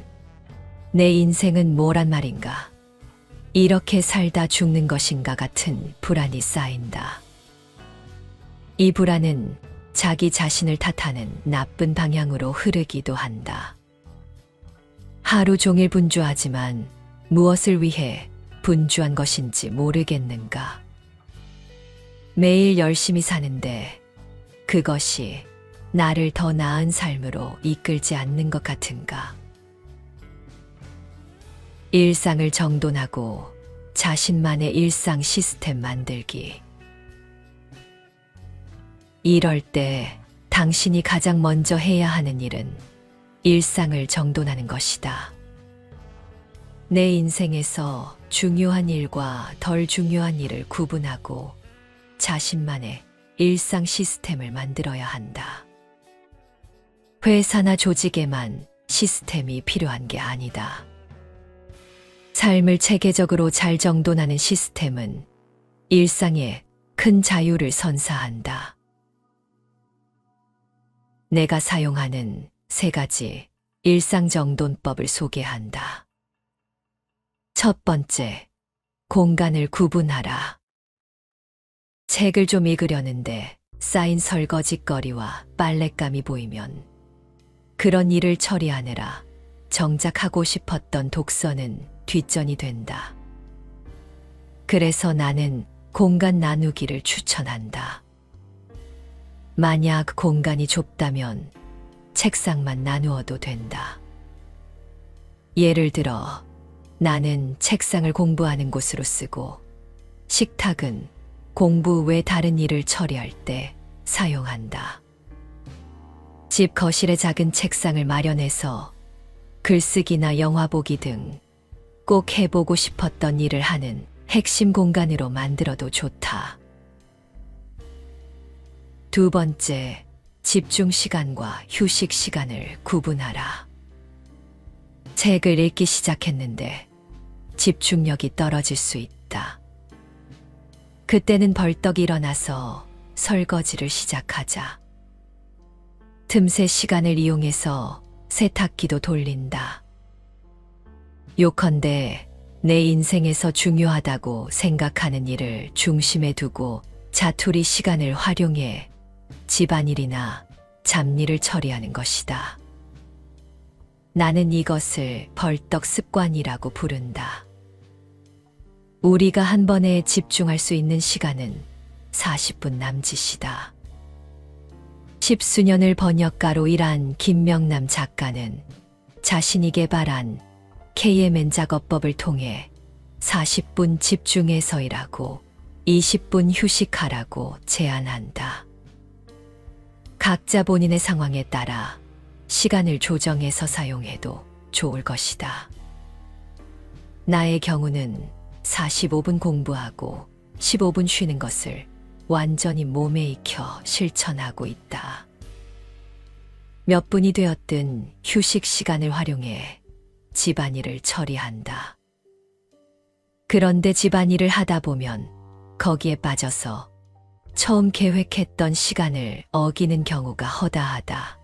내 인생은 뭐란 말인가? 이렇게 살다 죽는 것인가 같은 불안이 쌓인다. 이 불안은 자기 자신을 탓하는 나쁜 방향으로 흐르기도 한다. 하루 종일 분주하지만 무엇을 위해 분주한 것인지 모르겠는가? 매일 열심히 사는데 그것이 나를 더 나은 삶으로 이끌지 않는 것 같은가? 일상을 정돈하고 자신만의 일상 시스템 만들기. 이럴 때 당신이 가장 먼저 해야 하는 일은 일상을 정돈하는 것이다. 내 인생에서 중요한 일과 덜 중요한 일을 구분하고 자신만의 일상 시스템을 만들어야 한다. 회사나 조직에만 시스템이 필요한 게 아니다. 삶을 체계적으로 잘 정돈하는 시스템은 일상에 큰 자유를 선사한다. 내가 사용하는 3가지 일상정돈법을 소개한다. 첫 번째, 공간을 구분하라. 책을 좀 읽으려는데 쌓인 설거지거리와 빨랫감이 보이면 그런 일을 처리하느라 정작 하고 싶었던 독서는 뒷전이 된다. 그래서 나는 공간 나누기를 추천한다. 만약 공간이 좁다면 책상만 나누어도 된다. 예를 들어 나는 책상을 공부하는 곳으로 쓰고 식탁은 공부 외 다른 일을 처리할 때 사용한다. 집 거실에 작은 책상을 마련해서 글쓰기나 영화 보기 등 꼭 해보고 싶었던 일을 하는 핵심 공간으로 만들어도 좋다. 두 번째, 집중 시간과 휴식 시간을 구분하라. 책을 읽기 시작했는데 집중력이 떨어질 수 있다. 그때는 벌떡 일어나서 설거지를 시작하자. 틈새 시간을 이용해서 세탁기도 돌린다. 요컨대 내 인생에서 중요하다고 생각하는 일을 중심에 두고 자투리 시간을 활용해 집안일이나 잡일을 처리하는 것이다. 나는 이것을 벌떡 습관이라고 부른다. 우리가 한 번에 집중할 수 있는 시간은 40분 남짓이다. 10수년을 번역가로 일한 김명남 작가는 자신이 개발한 KMN 작업법을 통해 40분 집중해서 일하고 20분 휴식하라고 제안한다. 각자 본인의 상황에 따라 시간을 조정해서 사용해도 좋을 것이다. 나의 경우는 45분 공부하고 15분 쉬는 것을 완전히 몸에 익혀 실천하고 있다. 몇 분이 되었든 휴식 시간을 활용해 집안일을 처리한다. 그런데 집안일을 하다 보면 거기에 빠져서 처음 계획했던 시간을 어기는 경우가 허다하다.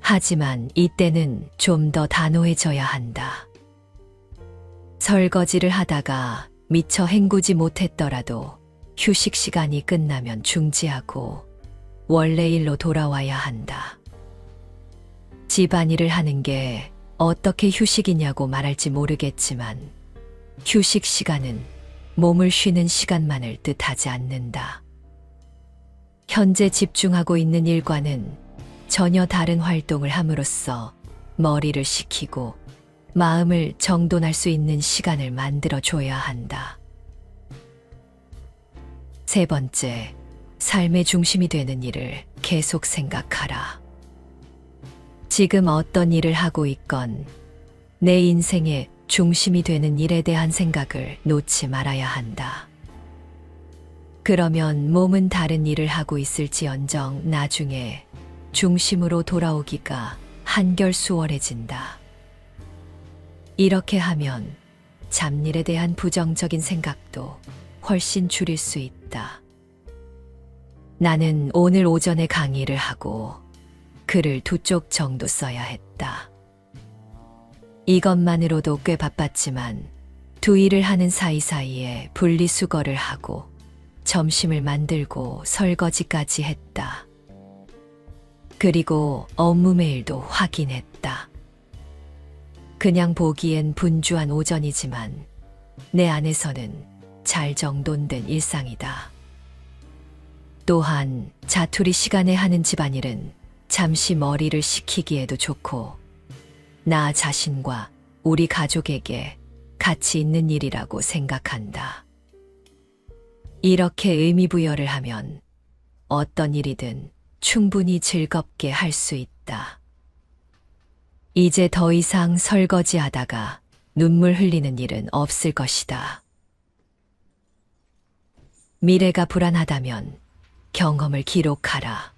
하지만 이때는 좀 더 단호해져야 한다. 설거지를 하다가 미처 헹구지 못했더라도 휴식 시간이 끝나면 중지하고 원래 일로 돌아와야 한다. 집안일을 하는 게 어떻게 휴식이냐고 말할지 모르겠지만 휴식 시간은 몸을 쉬는 시간만을 뜻하지 않는다. 현재 집중하고 있는 일과는 전혀 다른 활동을 함으로써 머리를 식히고 마음을 정돈할 수 있는 시간을 만들어 줘야 한다. 세 번째, 삶의 중심이 되는 일을 계속 생각하라. 지금 어떤 일을 하고 있건 내 인생의 중심이 되는 일에 대한 생각을 놓지 말아야 한다. 그러면 몸은 다른 일을 하고 있을지언정 나중에 중심으로 돌아오기가 한결 수월해진다. 이렇게 하면 잡일에 대한 부정적인 생각도 훨씬 줄일 수 있다. 나는 오늘 오전에 강의를 하고 글을 2쪽 정도 써야 했다. 이것만으로도 꽤 바빴지만 두 일을 하는 사이사이에 분리수거를 하고 점심을 만들고 설거지까지 했다. 그리고 업무 메일도 확인했다. 그냥 보기엔 분주한 오전이지만 내 안에서는 잘 정돈된 일상이다. 또한 자투리 시간에 하는 집안일은 잠시 머리를 식히기에도 좋고 나 자신과 우리 가족에게 가치 있는 일이라고 생각한다. 이렇게 의미부여를 하면 어떤 일이든 충분히 즐겁게 할 수 있다. 이제 더 이상 설거지하다가 눈물 흘리는 일은 없을 것이다. 미래가 불안하다면 경험을 기록하라.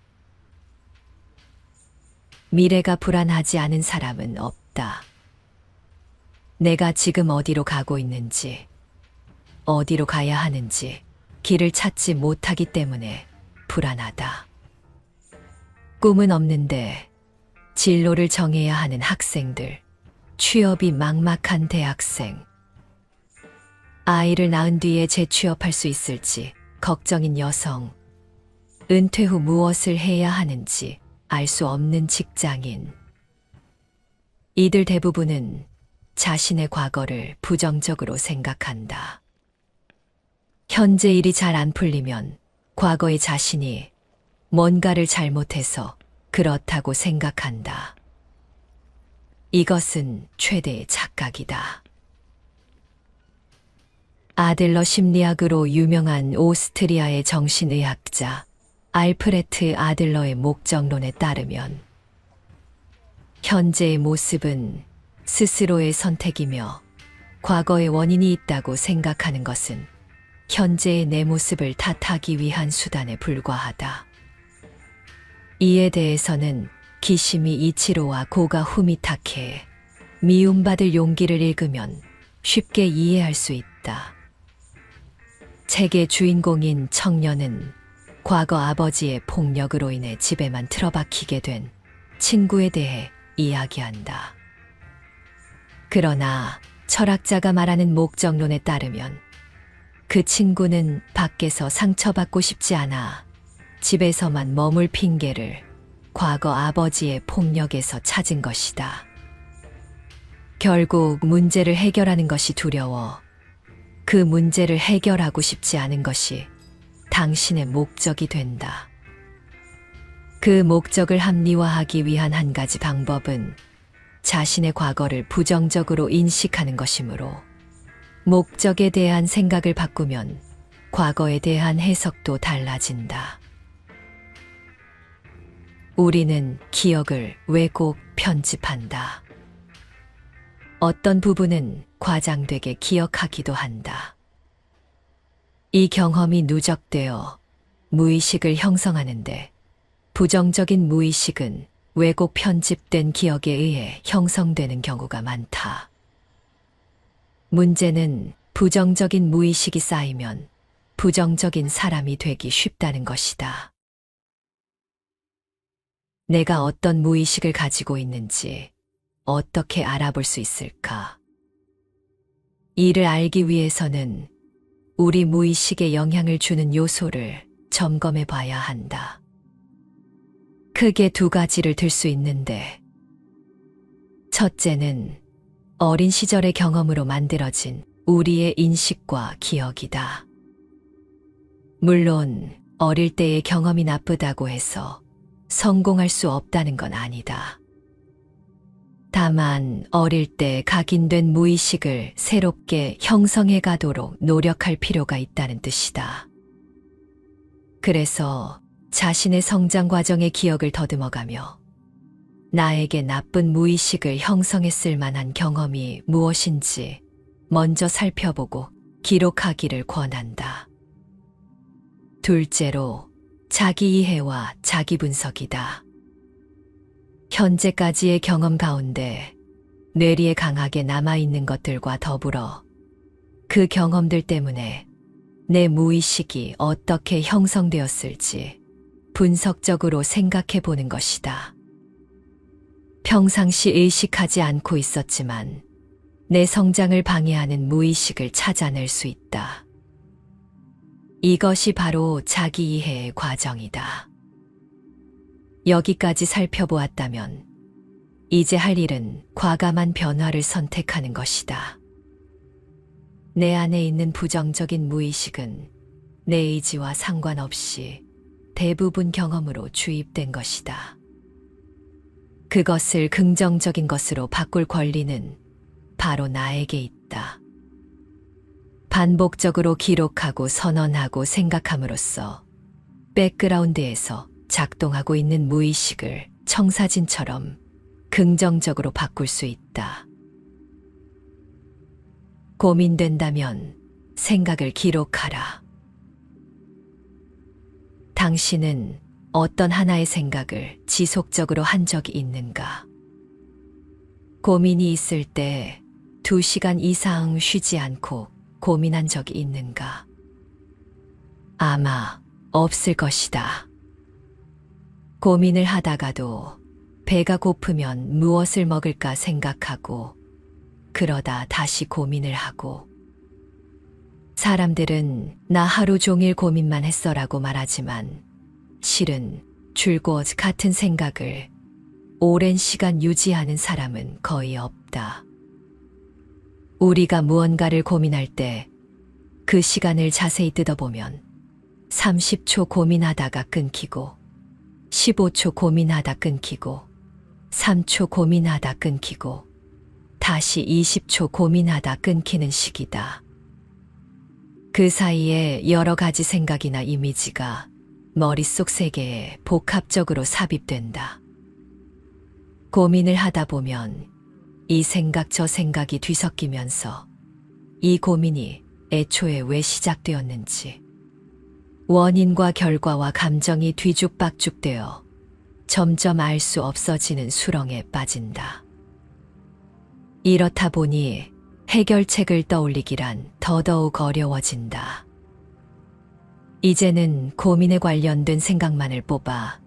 미래가 불안하지 않은 사람은 없다. 내가 지금 어디로 가고 있는지, 어디로 가야 하는지 길을 찾지 못하기 때문에 불안하다. 꿈은 없는데 진로를 정해야 하는 학생들, 취업이 막막한 대학생, 아이를 낳은 뒤에 재취업할 수 있을지 걱정인 여성, 은퇴 후 무엇을 해야 하는지 알 수 없는 직장인. 이들 대부분은 자신의 과거를 부정적으로 생각한다. 현재 일이 잘 안 풀리면 과거의 자신이 뭔가를 잘못해서 그렇다고 생각한다. 이것은 최대의 착각이다. 아들러 심리학으로 유명한 오스트리아의 정신의학자 알프레트 아들러의 목적론에 따르면 현재의 모습은 스스로의 선택이며 과거의 원인이 있다고 생각하는 것은 현재의 내 모습을 탓하기 위한 수단에 불과하다. 이에 대해서는 기시미 이치로와 고가 후미타케의 미움받을 용기를 읽으면 쉽게 이해할 수 있다. 책의 주인공인 청년은 과거 아버지의 폭력으로 인해 집에만 틀어박히게 된 친구에 대해 이야기한다. 그러나 철학자가 말하는 목적론에 따르면 그 친구는 밖에서 상처받고 싶지 않아 집에서만 머물 핑계를 과거 아버지의 폭력에서 찾은 것이다. 결국 문제를 해결하는 것이 두려워 그 문제를 해결하고 싶지 않은 것이 당신의 목적이 된다. 그 목적을 합리화하기 위한 한 가지 방법은 자신의 과거를 부정적으로 인식하는 것이므로 목적에 대한 생각을 바꾸면 과거에 대한 해석도 달라진다. 우리는 기억을 왜곡 편집한다. 어떤 부분은 과장되게 기억하기도 한다. 이 경험이 누적되어 무의식을 형성하는데 부정적인 무의식은 왜곡 편집된 기억에 의해 형성되는 경우가 많다. 문제는 부정적인 무의식이 쌓이면 부정적인 사람이 되기 쉽다는 것이다. 내가 어떤 무의식을 가지고 있는지 어떻게 알아볼 수 있을까? 이를 알기 위해서는 우리 무의식에 영향을 주는 요소를 점검해 봐야 한다. 크게 두 가지를 들 수 있는데, 첫째는 어린 시절의 경험으로 만들어진 우리의 인식과 기억이다. 물론 어릴 때의 경험이 나쁘다고 해서 성공할 수 없다는 건 아니다. 다만 어릴 때 각인된 무의식을 새롭게 형성해 가도록 노력할 필요가 있다는 뜻이다. 그래서 자신의 성장 과정의 기억을 더듬어가며 나에게 나쁜 무의식을 형성했을 만한 경험이 무엇인지 먼저 살펴보고 기록하기를 권한다. 둘째로, 자기 이해와 자기 분석이다. 현재까지의 경험 가운데 뇌리에 강하게 남아있는 것들과 더불어 그 경험들 때문에 내 무의식이 어떻게 형성되었을지 분석적으로 생각해 보는 것이다. 평상시 의식하지 않고 있었지만 내 성장을 방해하는 무의식을 찾아낼 수 있다. 이것이 바로 자기 이해의 과정이다. 여기까지 살펴보았다면 이제 할 일은 과감한 변화를 선택하는 것이다. 내 안에 있는 부정적인 무의식은 내 의지와 상관없이 대부분 경험으로 주입된 것이다. 그것을 긍정적인 것으로 바꿀 권리는 바로 나에게 있다. 반복적으로 기록하고 선언하고 생각함으로써 백그라운드에서 작동하고 있는 무의식을 청사진처럼 긍정적으로 바꿀 수 있다. 고민된다면 생각을 기록하라. 당신은 어떤 하나의 생각을 지속적으로 한 적이 있는가? 고민이 있을 때 2시간 이상 쉬지 않고 고민한 적이 있는가? 아마 없을 것이다. 고민을 하다가도 배가 고프면 무엇을 먹을까 생각하고 그러다 다시 고민을 하고 사람들은 나 하루 종일 고민만 했어라고 말하지만 실은 줄곧 같은 생각을 오랜 시간 유지하는 사람은 거의 없다. 우리가 무언가를 고민할 때 그 시간을 자세히 뜯어보면 30초 고민하다가 끊기고 15초 고민하다 끊기고 3초 고민하다 끊기고 다시 20초 고민하다 끊기는 시기다. 그 사이에 여러 가지 생각이나 이미지가 머릿속 세계에 복합적으로 삽입된다. 고민을 하다 보면 이 생각 저 생각이 뒤섞이면서 이 고민이 애초에 왜 시작되었는지 원인과 결과와 감정이 뒤죽박죽되어 점점 알 수 없어지는 수렁에 빠진다. 이렇다 보니 해결책을 떠올리기란 더더욱 어려워진다. 이제는 고민에 관련된 생각만을 뽑아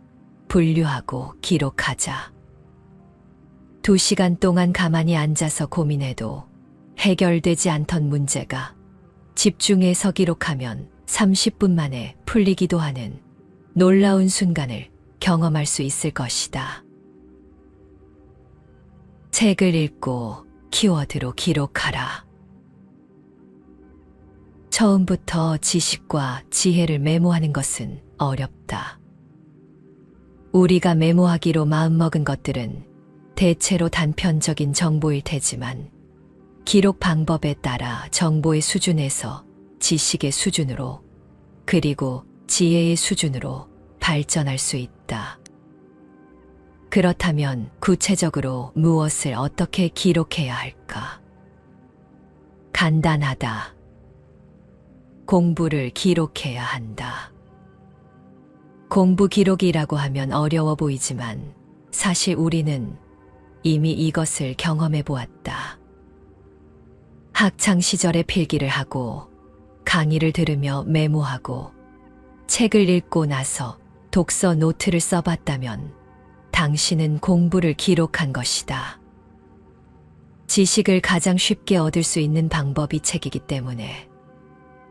분류하고 기록하자. 2시간 동안 가만히 앉아서 고민해도 해결되지 않던 문제가 집중해서 기록하면 30분 만에 풀리기도 하는 놀라운 순간을 경험할 수 있을 것이다. 책을 읽고 키워드로 기록하라. 처음부터 지식과 지혜를 메모하는 것은 어렵다. 우리가 메모하기로 마음먹은 것들은 대체로 단편적인 정보일 테지만 기록 방법에 따라 정보의 수준에서 지식의 수준으로 그리고 지혜의 수준으로 발전할 수 있다. 그렇다면 구체적으로 무엇을 어떻게 기록해야 할까? 간단하다. 공부를 기록해야 한다. 공부 기록이라고 하면 어려워 보이지만 사실 우리는 이미 이것을 경험해 보았다. 학창 시절에 필기를 하고 강의를 들으며 메모하고 책을 읽고 나서 독서 노트를 써봤다면 당신은 공부를 기록한 것이다. 지식을 가장 쉽게 얻을 수 있는 방법이 책이기 때문에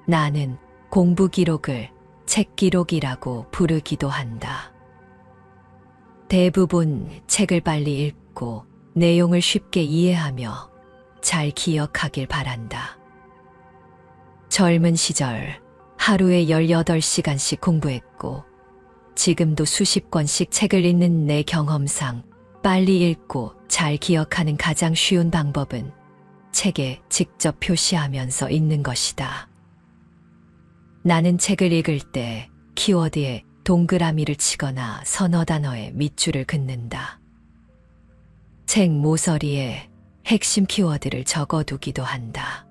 나는 공부 기록을 책 기록이라고 부르기도 한다. 대부분 책을 빨리 읽고 내용을 쉽게 이해하며 잘 기억하길 바란다. 젊은 시절 하루에 18시간씩 공부했고 지금도 수십 권씩 책을 읽는 내 경험상 빨리 읽고 잘 기억하는 가장 쉬운 방법은 책에 직접 표시하면서 읽는 것이다. 나는 책을 읽을 때 키워드에 동그라미를 치거나 서너 단어의 밑줄을 긋는다. 책 모서리에 핵심 키워드를 적어두기도 한다.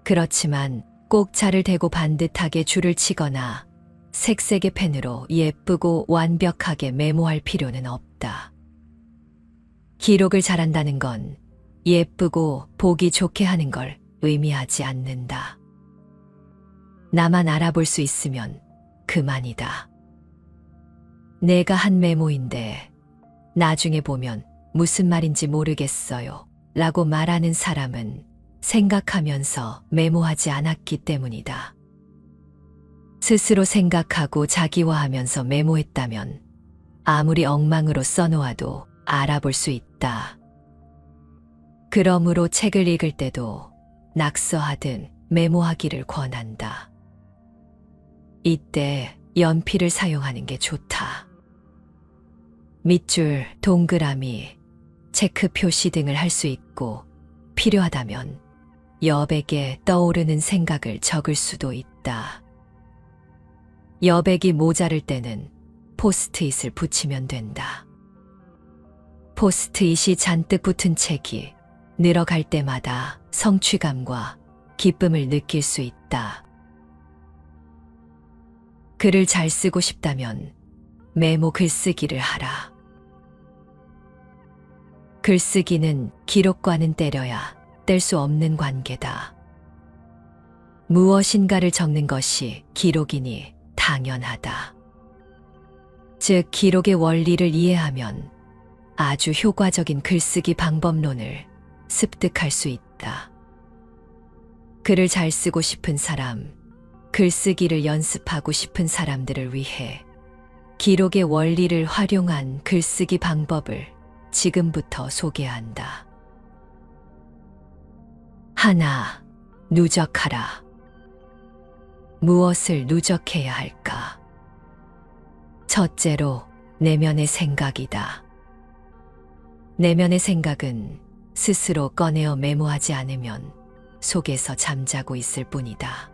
그렇지만 꼭 자를 대고 반듯하게 줄을 치거나 색색의 펜으로 예쁘고 완벽하게 메모할 필요는 없다. 기록을 잘한다는 건 예쁘고 보기 좋게 하는 걸 의미하지 않는다. 나만 알아볼 수 있으면 그만이다. 내가 한 메모인데 나중에 보면 무슨 말인지 모르겠어요 라고 말하는 사람은 생각하면서 메모하지 않았기 때문이다. 스스로 생각하고 자기화하면서 메모했다면 아무리 엉망으로 써놓아도 알아볼 수 있다. 그러므로 책을 읽을 때도 낙서하든 메모하기를 권한다. 이때 연필을 사용하는 게 좋다. 밑줄, 동그라미, 체크 표시 등을 할 수 있고 필요하다면 여백에 떠오르는 생각을 적을 수도 있다. 여백이 모자랄 때는 포스트잇을 붙이면 된다. 포스트잇이 잔뜩 붙은 책이 늘어갈 때마다 성취감과 기쁨을 느낄 수 있다. 글을 잘 쓰고 싶다면 메모 글쓰기를 하라. 글쓰기는 기록과는 때려야 뗄 수 없는 관계다. 무엇인가를 적는 것이 기록이니 당연하다. 즉, 기록의 원리를 이해하면 아주 효과적인 글쓰기 방법론을 습득할 수 있다. 글을 잘 쓰고 싶은 사람, 글쓰기를 연습하고 싶은 사람들을 위해 기록의 원리를 활용한 글쓰기 방법을 지금부터 소개한다. 하나, 누적하라. 무엇을 누적해야 할까? 첫째로, 내면의 생각이다. 내면의 생각은 스스로 꺼내어 메모하지 않으면 속에서 잠자고 있을 뿐이다.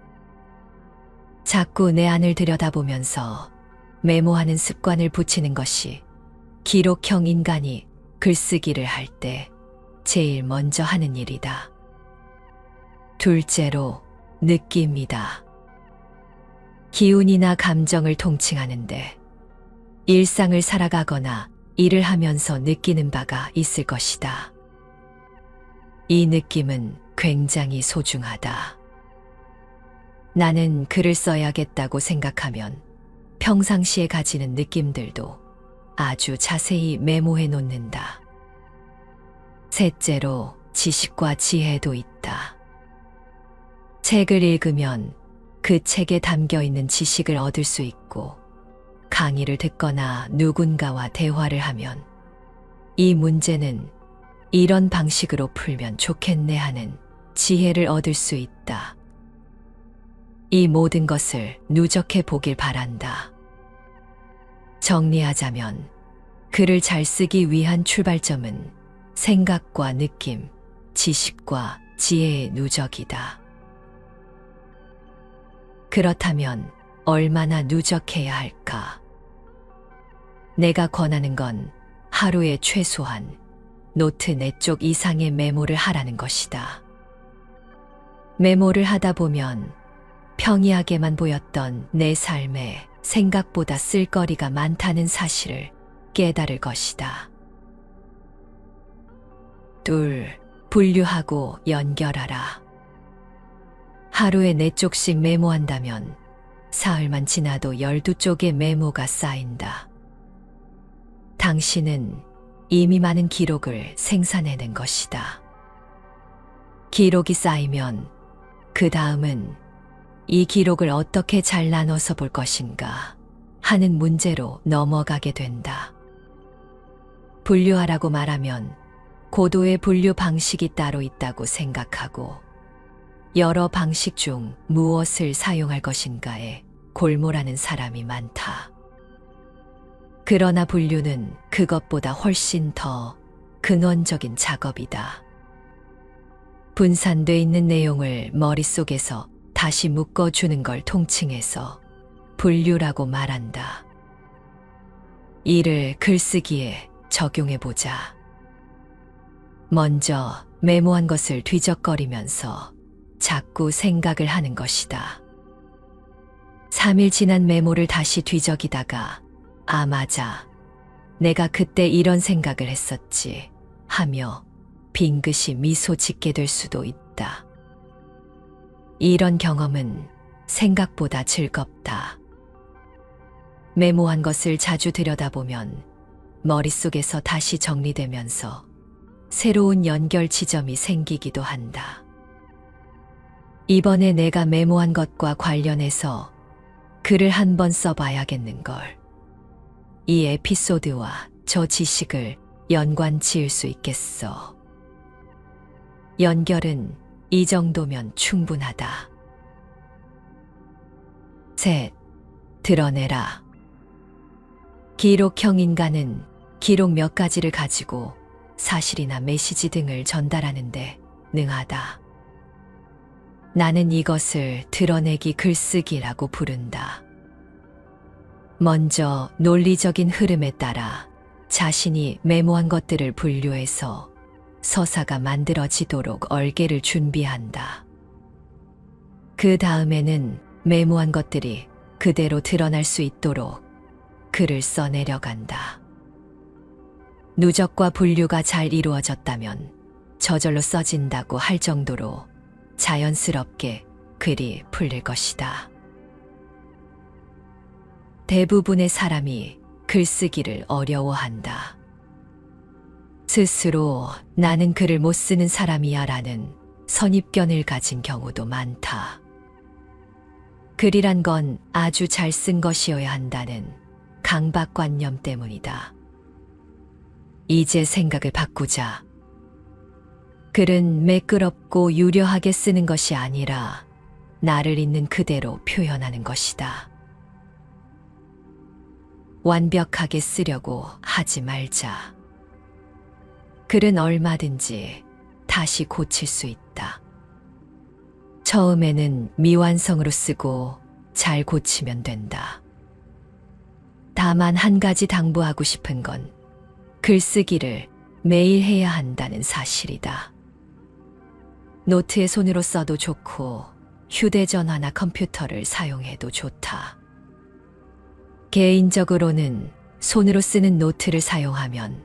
자꾸 내 안을 들여다보면서 메모하는 습관을 붙이는 것이 기록형 인간이 글쓰기를 할 때 제일 먼저 하는 일이다. 둘째로, 느낌이다. 기운이나 감정을 통칭하는데 일상을 살아가거나 일을 하면서 느끼는 바가 있을 것이다. 이 느낌은 굉장히 소중하다. 나는 글을 써야겠다고 생각하면 평상시에 가지는 느낌들도 아주 자세히 메모해 놓는다. 셋째로, 지식과 지혜도 있다. 책을 읽으면 그 책에 담겨 있는 지식을 얻을 수 있고, 강의를 듣거나 누군가와 대화를 하면 이 문제는 이런 방식으로 풀면 좋겠네 하는 지혜를 얻을 수 있다. 이 모든 것을 누적해 보길 바란다. 정리하자면 글을 잘 쓰기 위한 출발점은 생각과 느낌, 지식과 지혜의 누적이다. 그렇다면 얼마나 누적해야 할까? 내가 권하는 건 하루에 최소한 노트 4쪽 이상의 메모를 하라는 것이다. 메모를 하다 보면 평이하게만 보였던 내 삶에 생각보다 쓸거리가 많다는 사실을 깨달을 것이다. 둘, 분류하고 연결하라. 하루에 4쪽씩 메모한다면 사흘만 지나도 12쪽의 메모가 쌓인다. 당신은 이미 많은 기록을 생산해낸 것이다. 기록이 쌓이면 그 다음은 이 기록을 어떻게 잘 나눠서 볼 것인가 하는 문제로 넘어가게 된다. 분류하라고 말하면 고도의 분류 방식이 따로 있다고 생각하고 여러 방식 중 무엇을 사용할 것인가에 골몰하는 사람이 많다. 그러나 분류는 그것보다 훨씬 더 근원적인 작업이다. 분산돼 있는 내용을 머릿속에서 다시 묶어주는 걸 통칭해서 분류라고 말한다. 이를 글쓰기에 적용해보자. 먼저 메모한 것을 뒤적거리면서 자꾸 생각을 하는 것이다. 3일 지난 메모를 다시 뒤적이다가 아 맞아. 내가 그때 이런 생각을 했었지 하며 빙긋이 미소 짓게 될 수도 있다. 이런 경험은 생각보다 즐겁다. 메모한 것을 자주 들여다보면 머릿속에서 다시 정리되면서 새로운 연결 지점이 생기기도 한다. 이번에 내가 메모한 것과 관련해서 글을 한번 써봐야겠는걸. 이 에피소드와 저 지식을 연관 지을 수 있겠어. 연결은 이 정도면 충분하다. 셋, 드러내라. 기록형 인간은 기록 몇 가지를 가지고 사실이나 메시지 등을 전달하는데 능하다. 나는 이것을 드러내기 글쓰기라고 부른다. 먼저 논리적인 흐름에 따라 자신이 메모한 것들을 분류해서 서사가 만들어지도록 얼개를 준비한다. 그 다음에는 메모한 것들이 그대로 드러날 수 있도록 글을 써내려간다. 누적과 분류가 잘 이루어졌다면 저절로 써진다고 할 정도로 자연스럽게 글이 풀릴 것이다. 대부분의 사람이 글쓰기를 어려워한다. 스스로 나는 글을 못 쓰는 사람이야 라는 선입견을 가진 경우도 많다. 글이란 건 아주 잘 쓴 것이어야 한다는 강박관념 때문이다. 이제 생각을 바꾸자. 글은 매끄럽고 유려하게 쓰는 것이 아니라 나를 있는 그대로 표현하는 것이다. 완벽하게 쓰려고 하지 말자. 글은 얼마든지 다시 고칠 수 있다. 처음에는 미완성으로 쓰고 잘 고치면 된다. 다만 한 가지 당부하고 싶은 건 글쓰기를 매일 해야 한다는 사실이다. 노트에 손으로 써도 좋고 휴대전화나 컴퓨터를 사용해도 좋다. 개인적으로는 손으로 쓰는 노트를 사용하면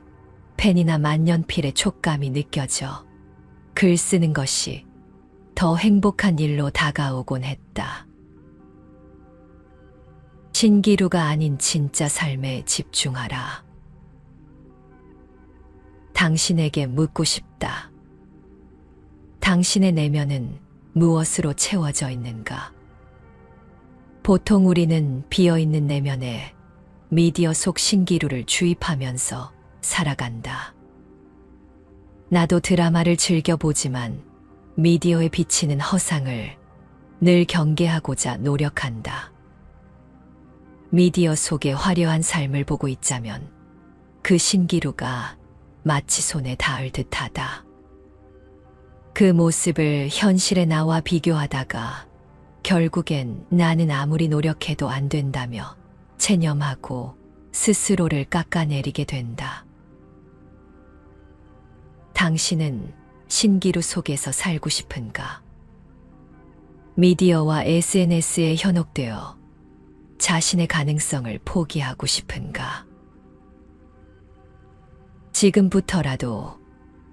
펜이나 만년필의 촉감이 느껴져 글 쓰는 것이 더 행복한 일로 다가오곤 했다. 신기루가 아닌 진짜 삶에 집중하라. 당신에게 묻고 싶다. 당신의 내면은 무엇으로 채워져 있는가? 보통 우리는 비어있는 내면에 미디어 속 신기루를 주입하면서 살아간다. 나도 드라마를 즐겨보지만 미디어에 비치는 허상을 늘 경계하고자 노력한다. 미디어 속의 화려한 삶을 보고 있자면 그 신기루가 마치 손에 닿을 듯하다. 그 모습을 현실의 나와 비교하다가 결국엔 나는 아무리 노력해도 안 된다며 체념하고 스스로를 깎아내리게 된다. 당신은 신기루 속에서 살고 싶은가? 미디어와 SNS에 현혹되어 자신의 가능성을 포기하고 싶은가? 지금부터라도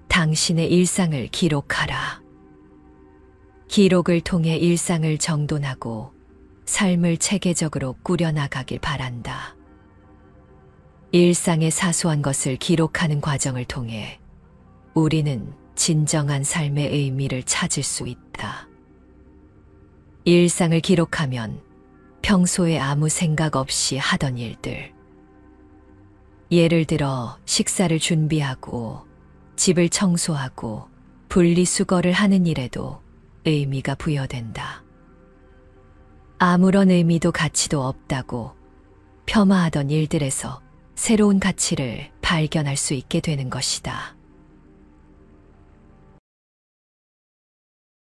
당신의 일상을 기록하라. 기록을 통해 일상을 정돈하고 삶을 체계적으로 꾸려나가길 바란다. 일상의 사소한 것을 기록하는 과정을 통해 우리는 진정한 삶의 의미를 찾을 수 있다. 일상을 기록하면 평소에 아무 생각 없이 하던 일들, 예를 들어 식사를 준비하고 집을 청소하고 분리수거를 하는 일에도 의미가 부여된다. 아무런 의미도 가치도 없다고 폄하하던 일들에서 새로운 가치를 발견할 수 있게 되는 것이다.